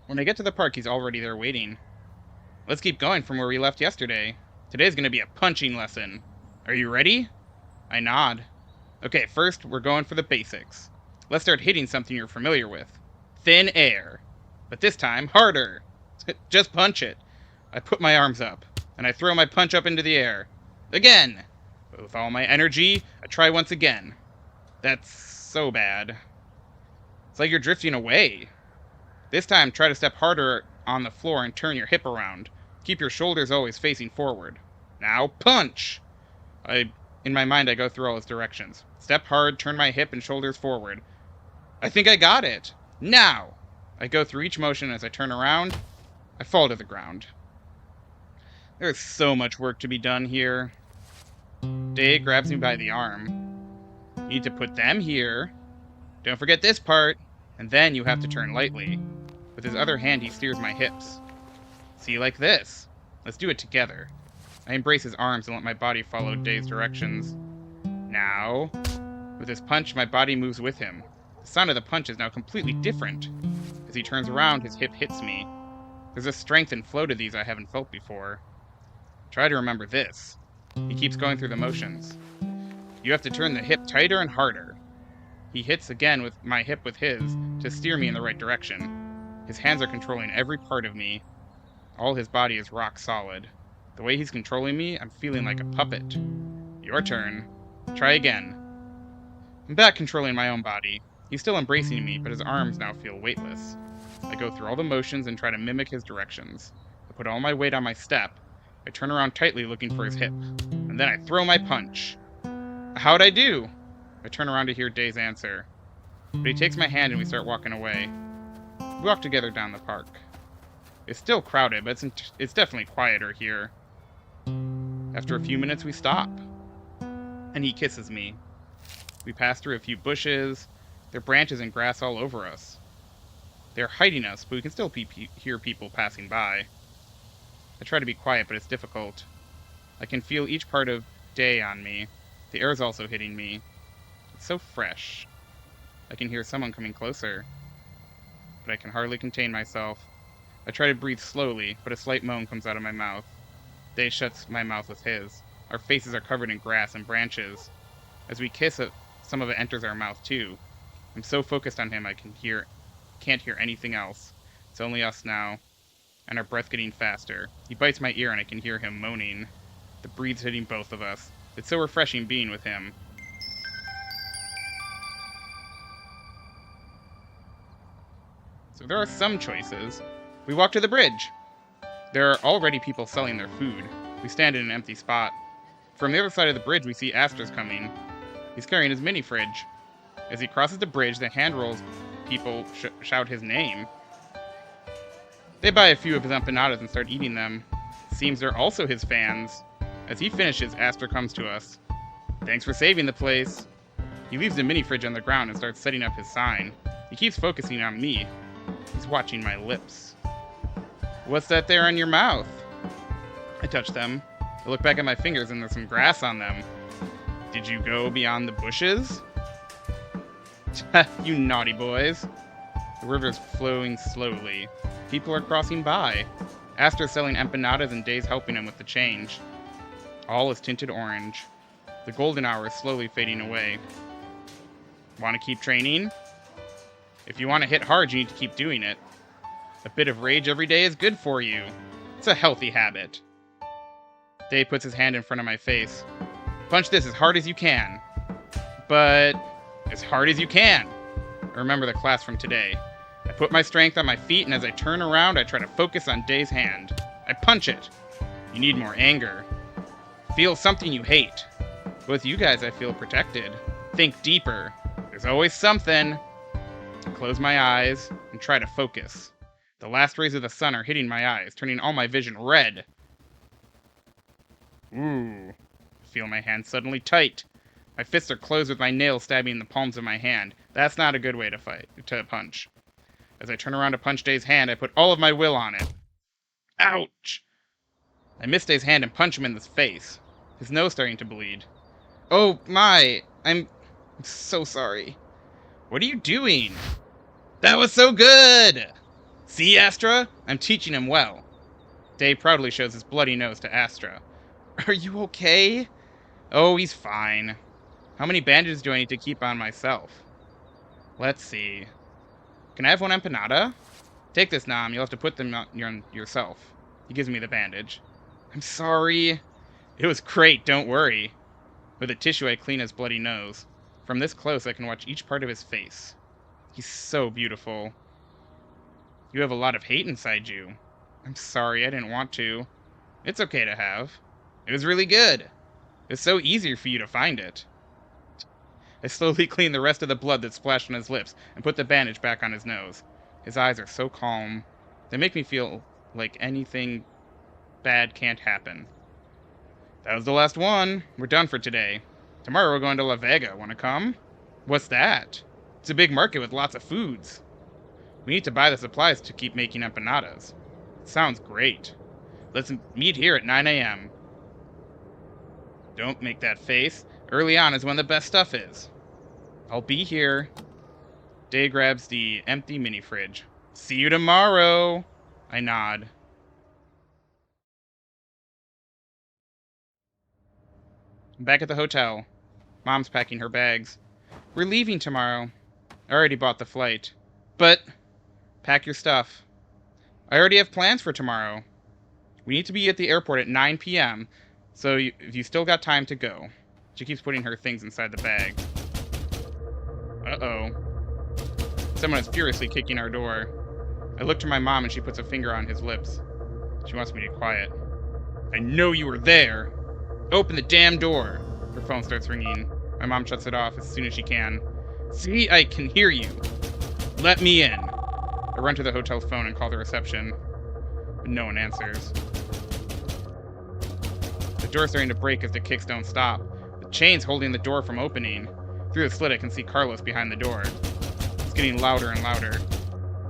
When I get to the park, he's already there waiting. Let's keep going from where we left yesterday. Today's gonna be a punching lesson. Are you ready? I nod. Okay, first, we're going for the basics. Let's start hitting something you're familiar with. Thin air. But this time, harder. Just punch it. I put my arms up, and I throw my punch up into the air. Again! But with all my energy, I try once again. That's so bad. It's like you're drifting away. This time, try to step harder on the floor and turn your hip around. Keep your shoulders always facing forward. Now, punch! In my mind, I go through all his directions. Step hard, turn my hip and shoulders forward. I think I got it! Now! I go through each motion as I turn around. I fall to the ground. There's so much work to be done here. Day grabs me by the arm. You need to put them here. Don't forget this part. And then you have to turn lightly. With his other hand, he steers my hips. See, like this. Let's do it together. I embrace his arms and let my body follow Day's directions. Now, with his punch, my body moves with him. The sound of the punch is now completely different. As he turns around, his hip hits me. There's a strength and flow to these I haven't felt before. Try to remember this. He keeps going through the motions. You have to turn the hip tighter and harder. He hits again with my hip with his to steer me in the right direction. His hands are controlling every part of me. All his body is rock solid. The way he's controlling me, I'm feeling like a puppet. Your turn. Try again. I'm back controlling my own body. He's still embracing me, but his arms now feel weightless. I go through all the motions and try to mimic his directions. I put all my weight on my step. I turn around tightly looking for his hip. And then I throw my punch. How'd I do? I turn around to hear Day's answer. But he takes my hand and we start walking away. We walk together down the park. It's still crowded, but it's definitely quieter here. After a few minutes, we stop. And he kisses me. We pass through a few bushes. There are branches and grass all over us. They're hiding us, but we can still hear people passing by. I try to be quiet, but it's difficult. I can feel each part of Day on me. The air is also hitting me. It's so fresh. I can hear someone coming closer. But I can hardly contain myself. I try to breathe slowly, but a slight moan comes out of my mouth. Day shuts my mouth with his. Our faces are covered in grass and branches. As we kiss, some of it enters our mouth too. I'm so focused on him I can't hear anything else. It's only us now, and our breath getting faster. He bites my ear and I can hear him moaning. The breath's hitting both of us. It's so refreshing being with him. So there are some choices. We walk to the bridge. There are already people selling their food. We stand in an empty spot. From the other side of the bridge, we see Astra's coming. He's carrying his mini fridge. As he crosses the bridge, the hand rolls people shout his name. They buy a few of his empanadas and start eating them. Seems they're also his fans. As he finishes, Astra comes to us. Thanks for saving the place. He leaves the mini fridge on the ground and starts setting up his sign. He keeps focusing on me. He's watching my lips. What's that there on your mouth? I touch them. I look back at my fingers and there's some grass on them. Did you go beyond the bushes? You naughty boys. The river's flowing slowly. People are crossing by. Astra's selling empanadas and Day's helping him with the change. All is tinted orange. The golden hour is slowly fading away. Want to keep training? If you want to hit hard, you need to keep doing it. A bit of rage every day is good for you. It's a healthy habit. Dave puts his hand in front of my face. Punch this as hard as you can. But as hard as you can. I remember the class from today. I put my strength on my feet, and as I turn around, I try to focus on Dave's hand. I punch it. You need more anger. Feel something you hate. With you guys, I feel protected. Think deeper. There's always something. I close my eyes and try to focus. The last rays of the sun are hitting my eyes, turning all my vision red. Ooh. I feel my hand suddenly tight. My fists are closed with my nails stabbing the palms of my hand. That's not a good way to punch. As I turn around to punch Dave's hand, I put all of my will on it. Ouch! I miss Dave's hand and punch him in the face. His nose starting to bleed. Oh my! I'm so sorry. What are you doing? That was so good! See, Astra? I'm teaching him well. Dave proudly shows his bloody nose to Astra. Are you okay? Oh, he's fine. How many bandages do I need to keep on myself? Let's see. Can I have one empanada? Take this, Nam. You'll have to put them on yourself. He gives me the bandage. I'm sorry. It was great, don't worry. With a tissue, I clean his bloody nose. From this close, I can watch each part of his face. He's so beautiful. You have a lot of hate inside you. I'm sorry, I didn't want to. It's okay to have. It was really good. It's so easy for you to find it. I slowly clean the rest of the blood that splashed on his lips and put the bandage back on his nose. His eyes are so calm. They make me feel like anything bad can't happen. That was the last one. We're done for today. Tomorrow we're going to La Vega. Wanna come? What's that? It's a big market with lots of foods. We need to buy the supplies to keep making empanadas. Sounds great. Let's meet here at 9 a.m. Don't make that face. Early on is when the best stuff is. I'll be here. Day grabs the empty mini fridge. See you tomorrow. I nod. I'm back at the hotel. Mom's packing her bags. We're leaving tomorrow. I already bought the flight. But pack your stuff. I already have plans for tomorrow. We need to be at the airport at 9 p.m., so if you still got time to go. She keeps putting her things inside the bag. Uh-oh. Someone is furiously kicking our door. I look to my mom and she puts a finger on his lips. She wants me to be quiet. I know you were there! Open the damn door! Her phone starts ringing. My mom shuts it off as soon as she can. See, I can hear you. Let me in. I run to the hotel phone and call the reception. But no one answers. The door's starting to break as the kicks don't stop. The chain's holding the door from opening. Through the slit I can see Carlos behind the door. It's getting louder and louder.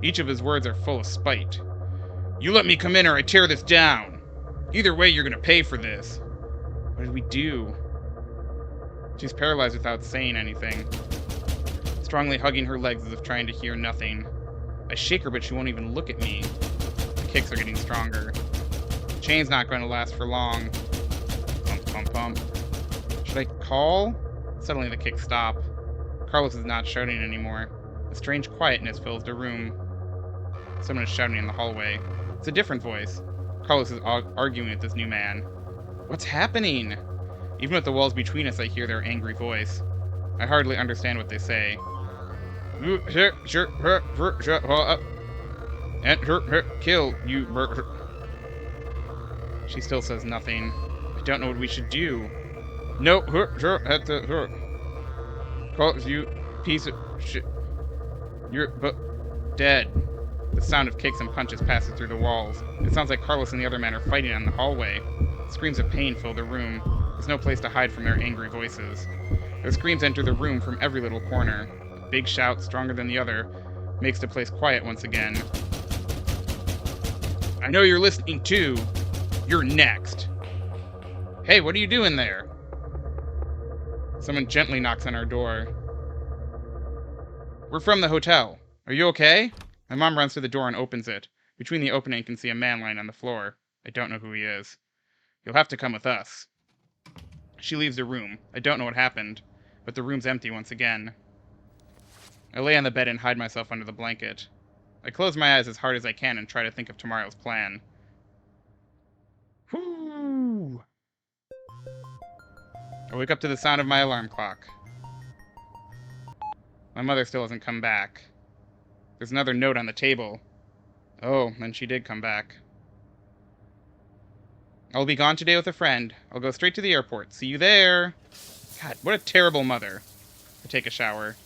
Each of his words are full of spite. You let me come in or I tear this down. Either way, you're gonna pay for this. What did we do? She's paralyzed without saying anything. Strongly hugging her legs as if trying to hear nothing. I shake her, but she won't even look at me. The kicks are getting stronger. The chain's not going to last for long. Pump, pump, pump. Should I call? Suddenly the kicks stop. Carlos is not shouting anymore. A strange quietness fills the room. Someone is shouting in the hallway. It's a different voice. Carlos is arguing with this new man. What's happening? Even with the walls between us, I hear their angry voice. I hardly understand what they say. Kill you. She still says nothing. I don't know what we should do. No, call you piece of shit. You're dead. The sound of kicks and punches passes through the walls. It sounds like Carlos and the other men are fighting in the hallway. Screams of pain fill the room. There's no place to hide from their angry voices. Their screams enter the room from every little corner. A big shout, stronger than the other, makes the place quiet once again. I know you're listening too. You're next. Hey, what are you doing there? Someone gently knocks on our door. We're from the hotel. Are you okay? My mom runs to the door and opens it. Between the opening, I can see a man lying on the floor. I don't know who he is. You'll have to come with us. She leaves the room. I don't know what happened, but the room's empty once again. I lay on the bed and hide myself under the blanket. I close my eyes as hard as I can and try to think of tomorrow's plan. Whoo! I wake up to the sound of my alarm clock. My mother still hasn't come back. There's another note on the table. Oh, then she did come back. I'll be gone today with a friend. I'll go straight to the airport. See you there. God, what a terrible mother. I take a shower.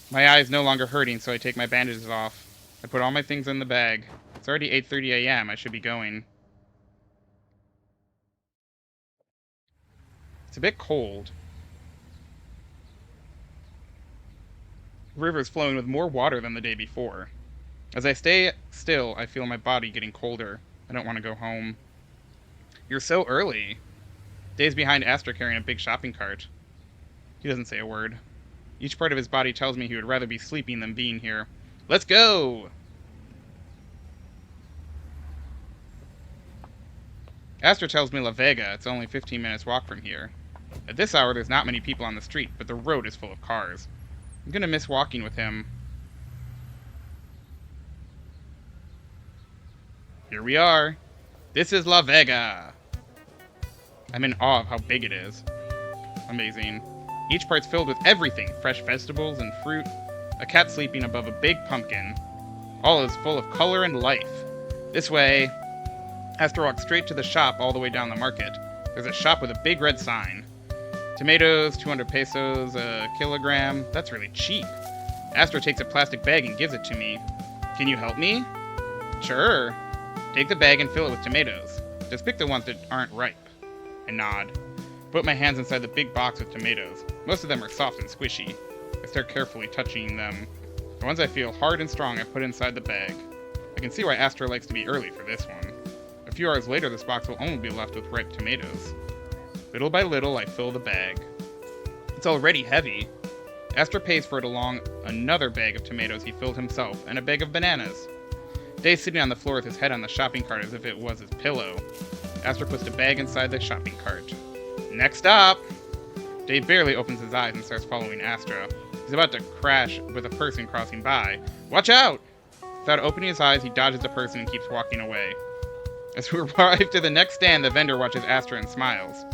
My eye is no longer hurting, so I take my bandages off. I put all my things in the bag. It's already 8:30 a.m. I should be going. It's a bit cold. The river is flowing with more water than the day before. As I stay still, I feel my body getting colder. I don't want to go home. You're so early. Dave's behind Astra carrying a big shopping cart. He doesn't say a word. Each part of his body tells me he would rather be sleeping than being here. Let's go! Astra tells me La Vega. It's only 15 minutes walk from here. At this hour, there's not many people on the street, but the road is full of cars. I'm gonna miss walking with him. Here we are. This is La Vega. I'm in awe of how big it is. Amazing. Each part's filled with everything. Fresh vegetables and fruit. A cat sleeping above a big pumpkin. All is full of color and life. This way. Astra walks straight to the shop all the way down the market. There's a shop with a big red sign. Tomatoes, 200 pesos a kilogram. That's really cheap. Astra takes a plastic bag and gives it to me. Can you help me? Sure. Take the bag and fill it with tomatoes. Just pick the ones that aren't ripe. I nod. Put my hands inside the big box with tomatoes. Most of them are soft and squishy. I start carefully touching them. The ones I feel hard and strong I put inside the bag. I can see why Astra likes to be early for this one. A few hours later, this box will only be left with ripe tomatoes. Little by little, I fill the bag. It's already heavy. Astra pays for it along another bag of tomatoes he filled himself and a bag of bananas. Dave's sitting on the floor with his head on the shopping cart as if it was his pillow. Astra puts the bag inside the shopping cart. Next stop! Dave barely opens his eyes and starts following Astra. He's about to crash with a person crossing by. Watch out! Without opening his eyes, he dodges the person and keeps walking away. As we arrive to the next stand, the vendor watches Astra and smiles.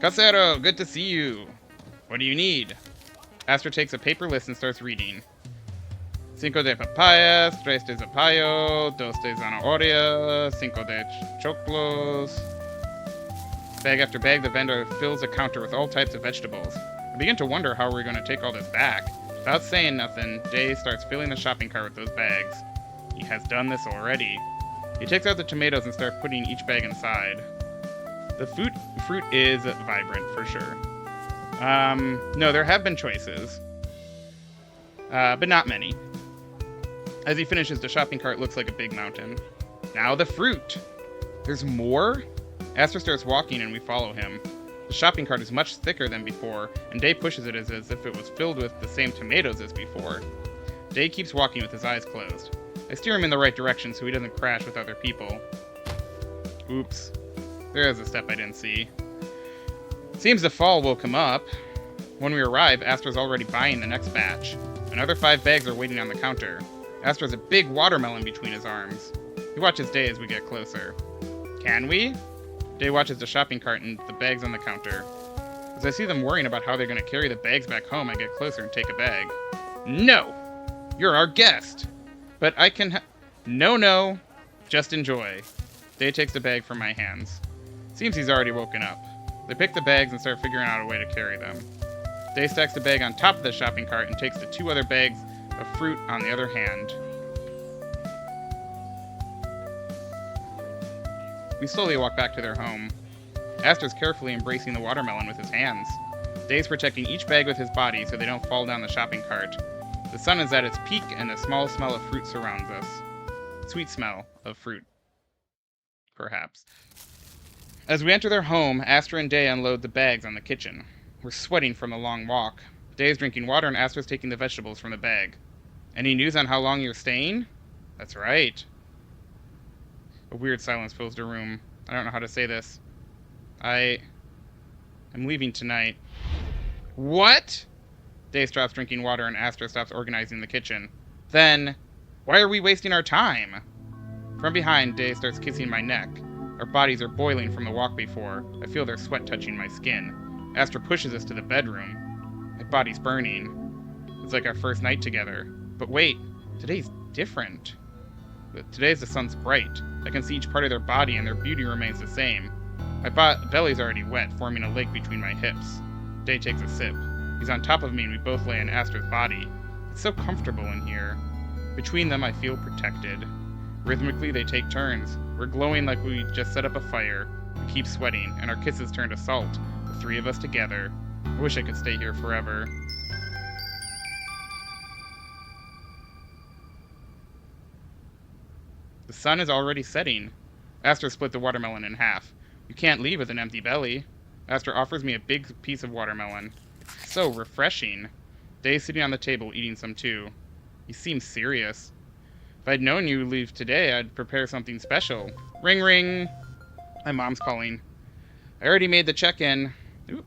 Casero, good to see you. What do you need? Astra takes a paper list and starts reading. 5 de papayas, 3 de zapallo, 2 de zanahoria, 5 de choclos. Bag after bag, the vendor fills a counter with all types of vegetables. I begin to wonder how we're going to take all this back. Without saying nothing, Dave starts filling the shopping cart with those bags. He has done this already. He takes out the tomatoes and starts putting each bag inside. The fruit is vibrant, for sure. No, there have been choices. But not many. As he finishes, the shopping cart looks like a big mountain. Now the fruit! There's more? Astra starts walking and we follow him. The shopping cart is much thicker than before, and Day pushes it as if it was filled with the same tomatoes as before. Day keeps walking with his eyes closed. I steer him in the right direction so he doesn't crash with other people. Oops. There is a step I didn't see. Seems the fall woke him up. When we arrive, Astra's already buying the next batch. Another 5 bags are waiting on the counter. Astra has a big watermelon between his arms. He watches Day as we get closer. Can we? Day watches the shopping cart and the bags on the counter. As I see them worrying about how they're going to carry the bags back home, I get closer and take a bag. No! You're our guest! But I can No. Just enjoy. Day takes the bag from my hands. Seems he's already woken up. They pick the bags and start figuring out a way to carry them. Day stacks the bag on top of the shopping cart and takes the 2 other bags of fruit on the other hand. We slowly walk back to their home. Astra's carefully embracing the watermelon with his hands. Dave's protecting each bag with his body so they don't fall down the shopping cart. The sun is at its peak and a small smell of fruit surrounds us. Sweet smell of fruit. Perhaps. As we enter their home, Astra and Day unload the bags on the kitchen. We're sweating from the long walk. Day's drinking water and Astra's taking the vegetables from the bag. Any news on how long you're staying? That's right. A weird silence fills the room. I don't know how to say this. I'm leaving tonight. What? Day stops drinking water and Astra stops organizing the kitchen. Then, why are we wasting our time? From behind, Day starts kissing my neck. Our bodies are boiling from the walk before. I feel their sweat touching my skin. Astra pushes us to the bedroom. My body's burning. It's like our first night together. But wait, today's different. Today the sun's bright. I can see each part of their body and their beauty remains the same. My belly's already wet, forming a lake between my hips. Day takes a sip. He's on top of me and we both lay in Astra's body. It's so comfortable in here. Between them I feel protected. Rhythmically they take turns. We're glowing like we just set up a fire. We keep sweating, and our kisses turn to salt, the three of us together. I wish I could stay here forever. The sun is already setting. Astra split the watermelon in half. You can't leave with an empty belly. Astra offers me a big piece of watermelon. It's so refreshing. Day's sitting on the table eating some too. He seems serious. If I'd known you'd leave today, I'd prepare something special. Ring ring! My mom's calling. I already made the check-in. Ooh.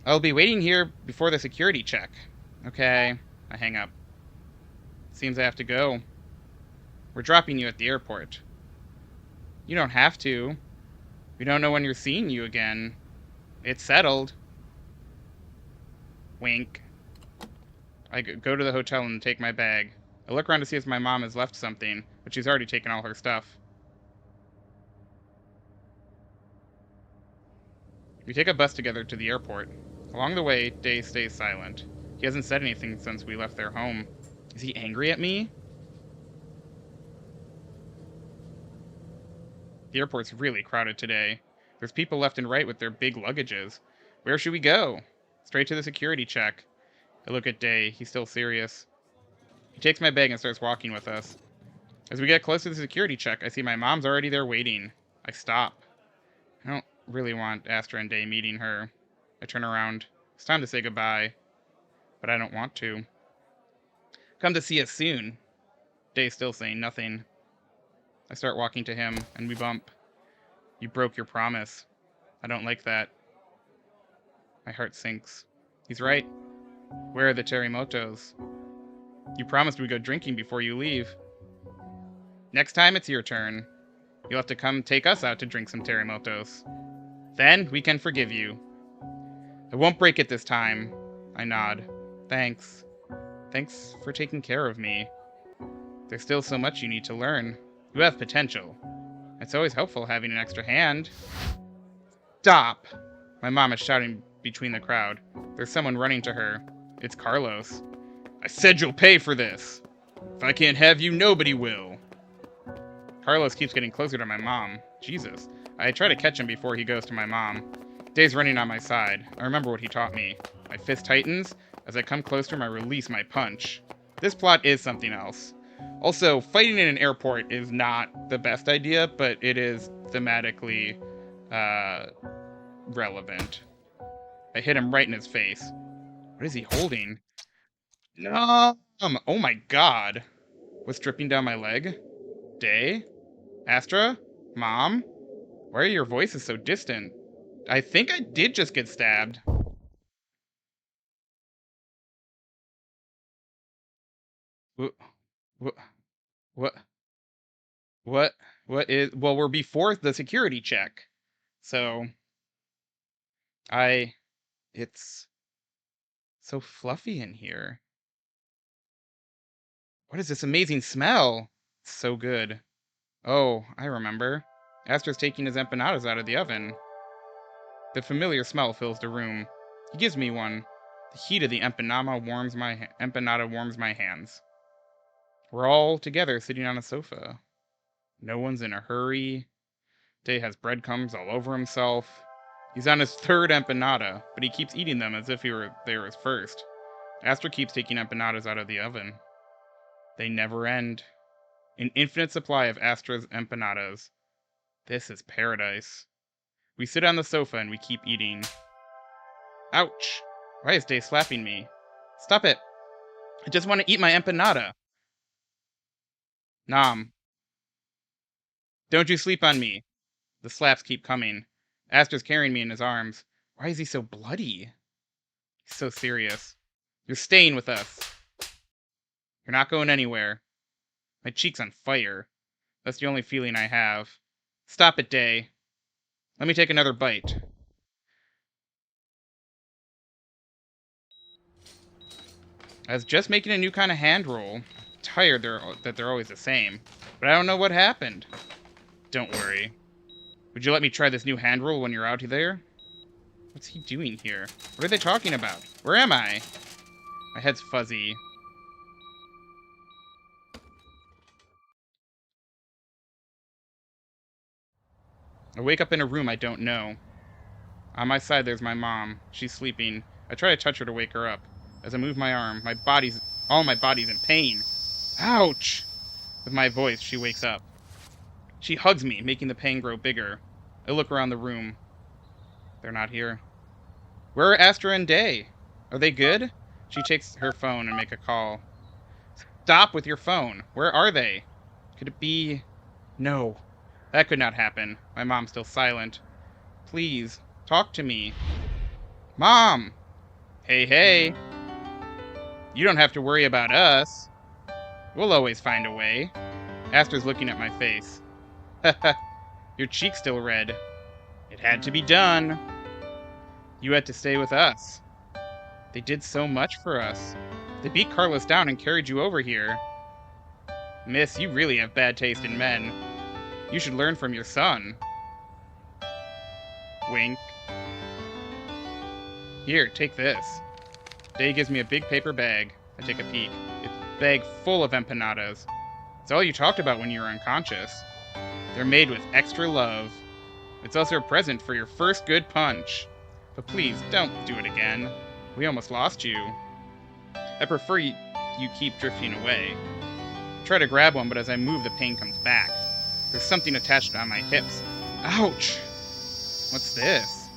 I'll be waiting here before the security check. Okay. I hang up. Seems I have to go. We're dropping you at the airport. You don't have to. We don't know when you're seeing you again. It's settled. Wink. I go to the hotel and take my bag. I look around to see if my mom has left something, but she's already taken all her stuff. We take a bus together to the airport. Along the way, Day stays silent. He hasn't said anything since we left their home. Is he angry at me? The airport's really crowded today. There's people left and right with their big luggages. Where should we go? Straight to the security check. I look at Day. He's still serious. He takes my bag and starts walking with us. As we get close to the security check, I see my mom's already there waiting. I stop. I don't really want Astra and Day meeting her. I turn around. It's time to say goodbye. But I don't want to. Come to see us soon. Day's still saying nothing. I start walking to him, and we bump. You broke your promise. I don't like that. My heart sinks. He's right. Where are the Terimotos? You promised we'd go drinking before you leave. Next time it's your turn. You'll have to come take us out to drink some Terimotos. Then we can forgive you. I won't break it this time. I nod. Thanks. Thanks for taking care of me. There's still so much you need to learn. You have potential. It's always helpful having an extra hand. Stop! My mom is shouting between the crowd. There's someone running to her. It's Carlos. I said you'll pay for this! If I can't have you, nobody will. Carlos keeps getting closer to my mom. Jesus. I try to catch him before he goes to my mom. Day's running on my side. I remember what he taught me. My fist tightens. As I come close to him, I release my punch. This plot is something else. Also, fighting in an airport is not the best idea, but it is thematically relevant. I hit him right in his face. What is he holding? No! Oh my god. What's dripping down my leg? Day? Astra? Mom? Why are your voices so distant? I think I did just get stabbed. What? What? What? What is... Well, we're before the security check. So... It's... so fluffy in here. What is this amazing smell? It's so good. Oh, I remember. Astra's taking his empanadas out of the oven. The familiar smell fills the room. He gives me one. The heat of the empanada warms my hands. We're all together sitting on a sofa. No one's in a hurry. Day has breadcrumbs all over himself. He's on his third empanada, but he keeps eating them as if they were his first. Astra keeps taking empanadas out of the oven. They never end. An infinite supply of Astra's empanadas. This is paradise. We sit on the sofa and we keep eating. Ouch! Why is Day slapping me? Stop it! I just want to eat my empanada. Nom. Don't you sleep on me. The slaps keep coming. Astra's carrying me in his arms. Why is he so bloody? He's so serious. You're staying with us. You're not going anywhere. My cheek's on fire. That's the only feeling I have. Stop it, Day. Let me take another bite. I was just making a new kind of hand roll. Tired that they're always the same. But I don't know what happened. Don't worry. Would you let me try this new hand roll when you're out there? What's he doing here? What are they talking about? Where am I? My head's fuzzy. I wake up in a room I don't know. On my side, there's my mom. She's sleeping. I try to touch her to wake her up. As I move my arm, all my body's in pain. Ouch! With my voice, she wakes up. She hugs me, making the pain grow bigger. I look around the room. They're not here. Where are Astra and Day? Are they good? She takes her phone and make a call. Stop with your phone. Where are they? Could it be... No. That could not happen. My mom's still silent. Please, talk to me. Mom! Hey, hey. You don't have to worry about us. We'll always find a way. Astra's looking at my face. Haha, your cheek's still red. It had to be done. You had to stay with us. They did so much for us. They beat Carlos down and carried you over here. Miss, you really have bad taste in men. You should learn from your son. Wink. Here, take this. Day gives me a big paper bag. I take a peek. It's a bag full of empanadas. It's all you talked about when you were unconscious. They're made with extra love. It's also a present for your first good punch. But please, don't do it again. We almost lost you. I prefer you keep drifting away. I try to grab one, but as I move, the pain comes back. There's something attached on my hips. Ouch! What's this?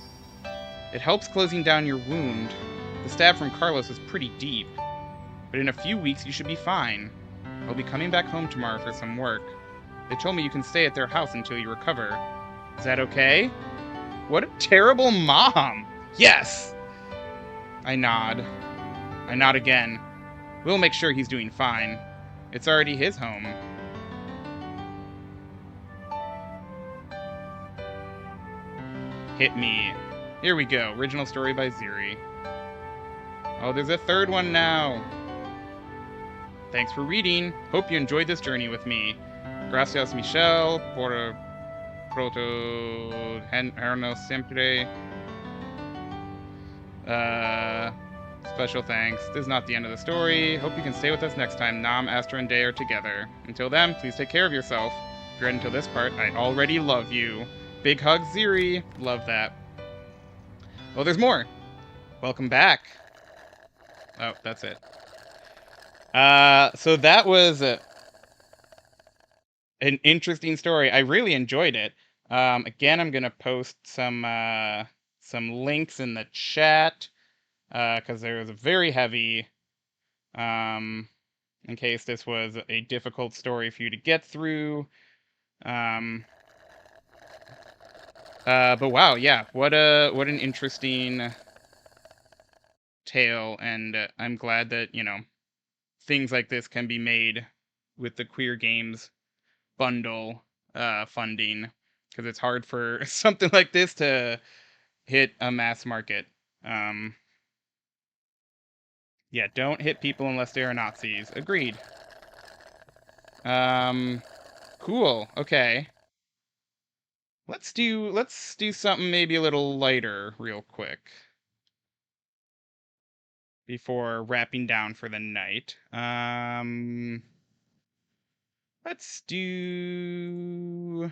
It helps closing down your wound. The stab from Carlos was pretty deep. But in a few weeks, you should be fine. I'll be coming back home tomorrow for some work. They told me you can stay at their house until you recover. Is that okay? What a terrible mom! Yes! I nod. I nod again. We'll make sure he's doing fine. It's already his home. Hit Me. Here we go. Original story by Ziri. Oh, there's a third one now. Thanks for reading. Hope you enjoyed this journey with me. Gracias, Michelle, por protegernos siempre. Special thanks. This is not the end of the story. Hope you can stay with us next time Nam, Astra, and Day are together. Until then, please take care of yourself. If you're read until this part, I already love you. Big hug, Ziri. Love that. Oh, there's more. Welcome back. Oh, that's it. So that was an interesting story. I really enjoyed it. Again, I'm gonna post some links in the chat because there was a very heavy. In case this was a difficult story for you to get through. But wow, yeah, what an interesting tale, and I'm glad that, you know, things like this can be made with the Queer Games bundle funding, because it's hard for something like this to hit a mass market. Yeah, don't hit people unless they are Nazis. Agreed. Cool. Okay. Let's do something maybe a little lighter real quick before wrapping down for the night. Let's do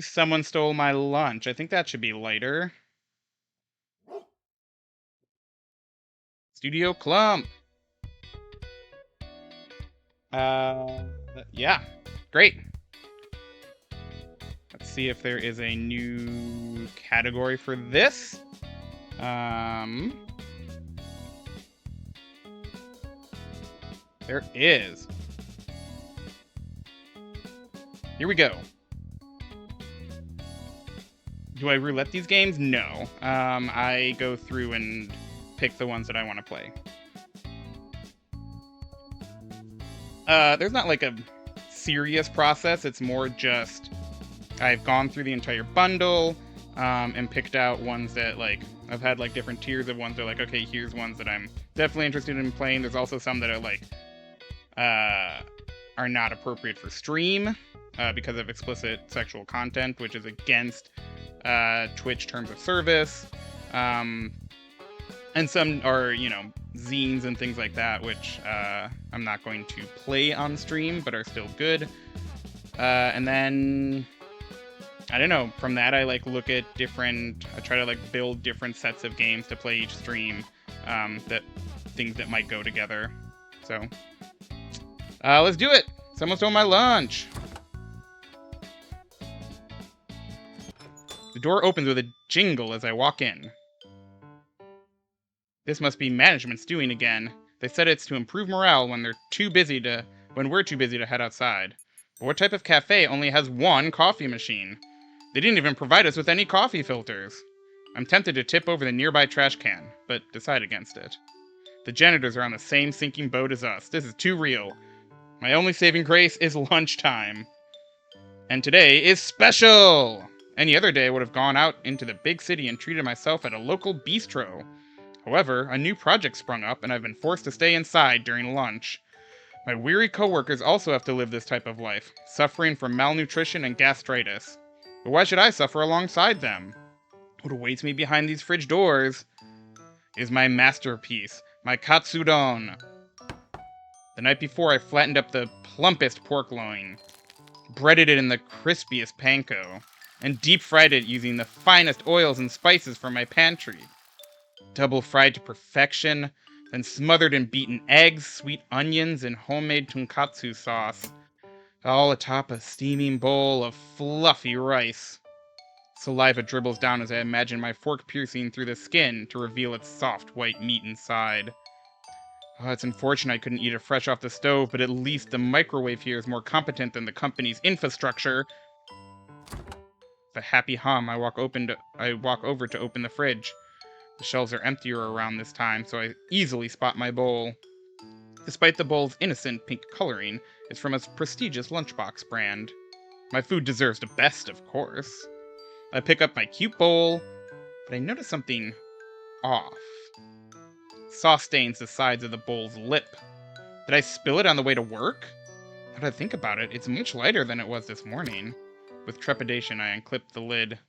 Someone Stole My Lunch. I think that should be lighter. Studio Clump. Yeah, great. Let's see if there is a new category for this. There is. Here we go. Do I roulette these games? No. I go through and pick the ones that I want to play. There's not like a serious process. It's more just I've gone through the entire bundle and picked out ones that, like, I've had like different tiers of ones that are like, okay, here's ones that I'm definitely interested in playing. There's also some that are like are not appropriate for stream because of explicit sexual content, which is against Twitch terms of service. And some are, you know, zines and things like that, which I'm not going to play on stream, but are still good. And then, I don't know, from that I like look at different, I try to like build different sets of games to play each stream, that things that might go together. So, let's do it! Someone stole my lunch! The door opens with a jingle as I walk in. This must be management's doing again. They said it's to improve morale when we're too busy to head outside. But what type of cafe only has one coffee machine? They didn't even provide us with any coffee filters. I'm tempted to tip over the nearby trash can, but decide against it. The janitors are on the same sinking boat as us. This is too real. My only saving grace is lunchtime. And today is special! Any other day I would have gone out into the big city and treated myself at a local bistro. However, a new project sprung up, and I've been forced to stay inside during lunch. My weary coworkers also have to live this type of life, suffering from malnutrition and gastritis. But why should I suffer alongside them? What awaits me behind these fridge doors is my masterpiece, my katsudon. The night before, I flattened up the plumpest pork loin, breaded it in the crispiest panko, and deep-fried it using the finest oils and spices from my pantry. Double fried to perfection, then smothered in beaten eggs, sweet onions, and homemade tonkatsu sauce, all atop a steaming bowl of fluffy rice. Saliva dribbles down as I imagine my fork piercing through the skin to reveal its soft white meat inside. Oh, it's unfortunate I couldn't eat it fresh off the stove, but at least the microwave here is more competent than the company's infrastructure. With a happy hum, I walk over to open the fridge. The shelves are emptier around this time, so I easily spot my bowl. Despite the bowl's innocent pink coloring, it's from a prestigious lunchbox brand. My food deserves the best, of course. I pick up my cute bowl, but I notice something off. Sauce stains the sides of the bowl's lip. Did I spill it on the way to work? Now that I think about it, it's much lighter than it was this morning. With trepidation, I unclip the lid.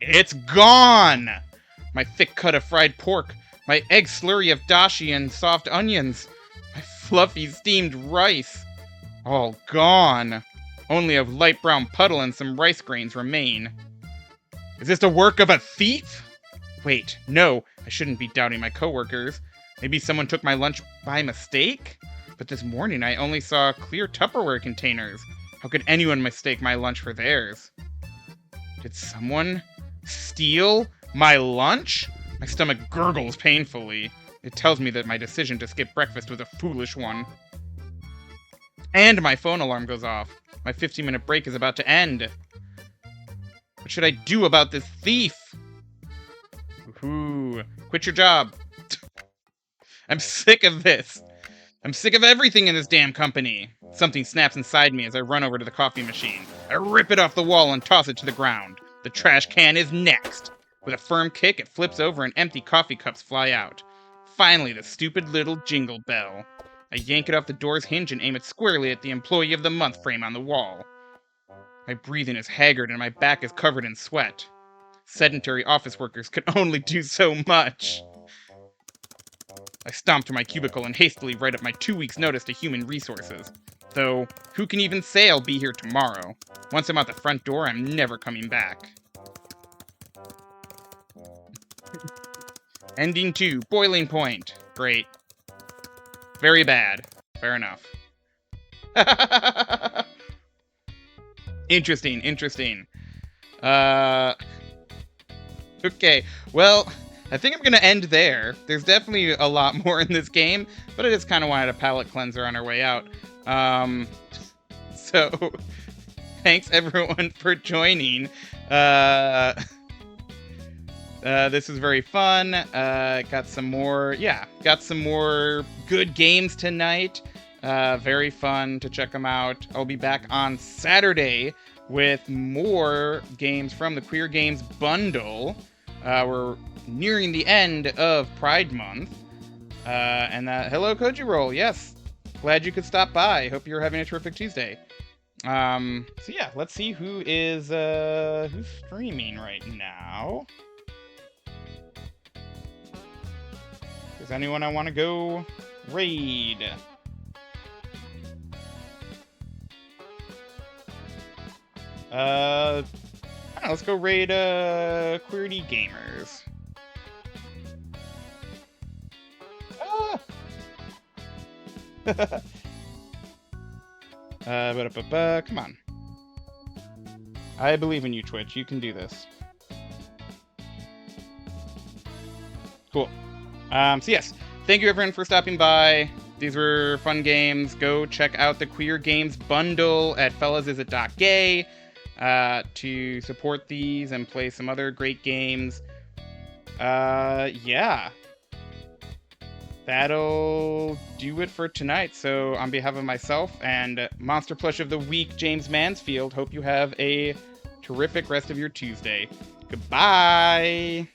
It's gone! My thick cut of fried pork, my egg slurry of dashi and soft onions, my fluffy steamed rice. All gone. Only a light brown puddle and some rice grains remain. Is this the work of a thief? Wait, no, I shouldn't be doubting my coworkers. Maybe someone took my lunch by mistake? But this morning I only saw clear Tupperware containers. How could anyone mistake my lunch for theirs? Did someone steal my lunch? My stomach gurgles painfully. It tells me that my decision to skip breakfast was a foolish one. And my phone alarm goes off. My 15-minute break is about to end. What should I do about this thief? Ooh, quit your job. I'm sick of this. I'm sick of everything in this damn company. Something snaps inside me as I run over to the coffee machine. I rip it off the wall and toss it to the ground. The trash can is next. With a firm kick, it flips over and empty coffee cups fly out. Finally, the stupid little jingle bell. I yank it off the door's hinge and aim it squarely at the Employee of the Month frame on the wall. My breathing is haggard and my back is covered in sweat. Sedentary office workers can only do so much. I stomp to my cubicle and hastily write up my 2 weeks' notice to Human Resources. Though, who can even say I'll be here tomorrow? Once I'm out the front door, I'm never coming back. Ending 2, boiling point. Great. Very bad. Fair enough. Interesting. Okay, well, I think I'm gonna end there. There's definitely a lot more in this game, but I just kind of wanted a palate cleanser on our way out. So, thanks everyone for joining. This was very fun. Got some more good games tonight. Very fun to check them out. I'll be back on Saturday with more games from the Queer Games Bundle. We're nearing the end of Pride Month. Hello, Kojiroll. Yes, glad you could stop by. Hope you're having a terrific Tuesday. So yeah, let's see who's streaming right now. Is anyone I want to go raid? I don't know, let's go raid Queerty Gamers. Come on. I believe in you, Twitch. You can do this. Cool. So yes, thank you everyone for stopping by. These were fun games. Go check out the Queer Games Bundle at fellasisit.gay to support these and play some other great games. Yeah. That'll do it for tonight. So on behalf of myself and Monster Plush of the Week, James Mansfield, hope you have a terrific rest of your Tuesday. Goodbye!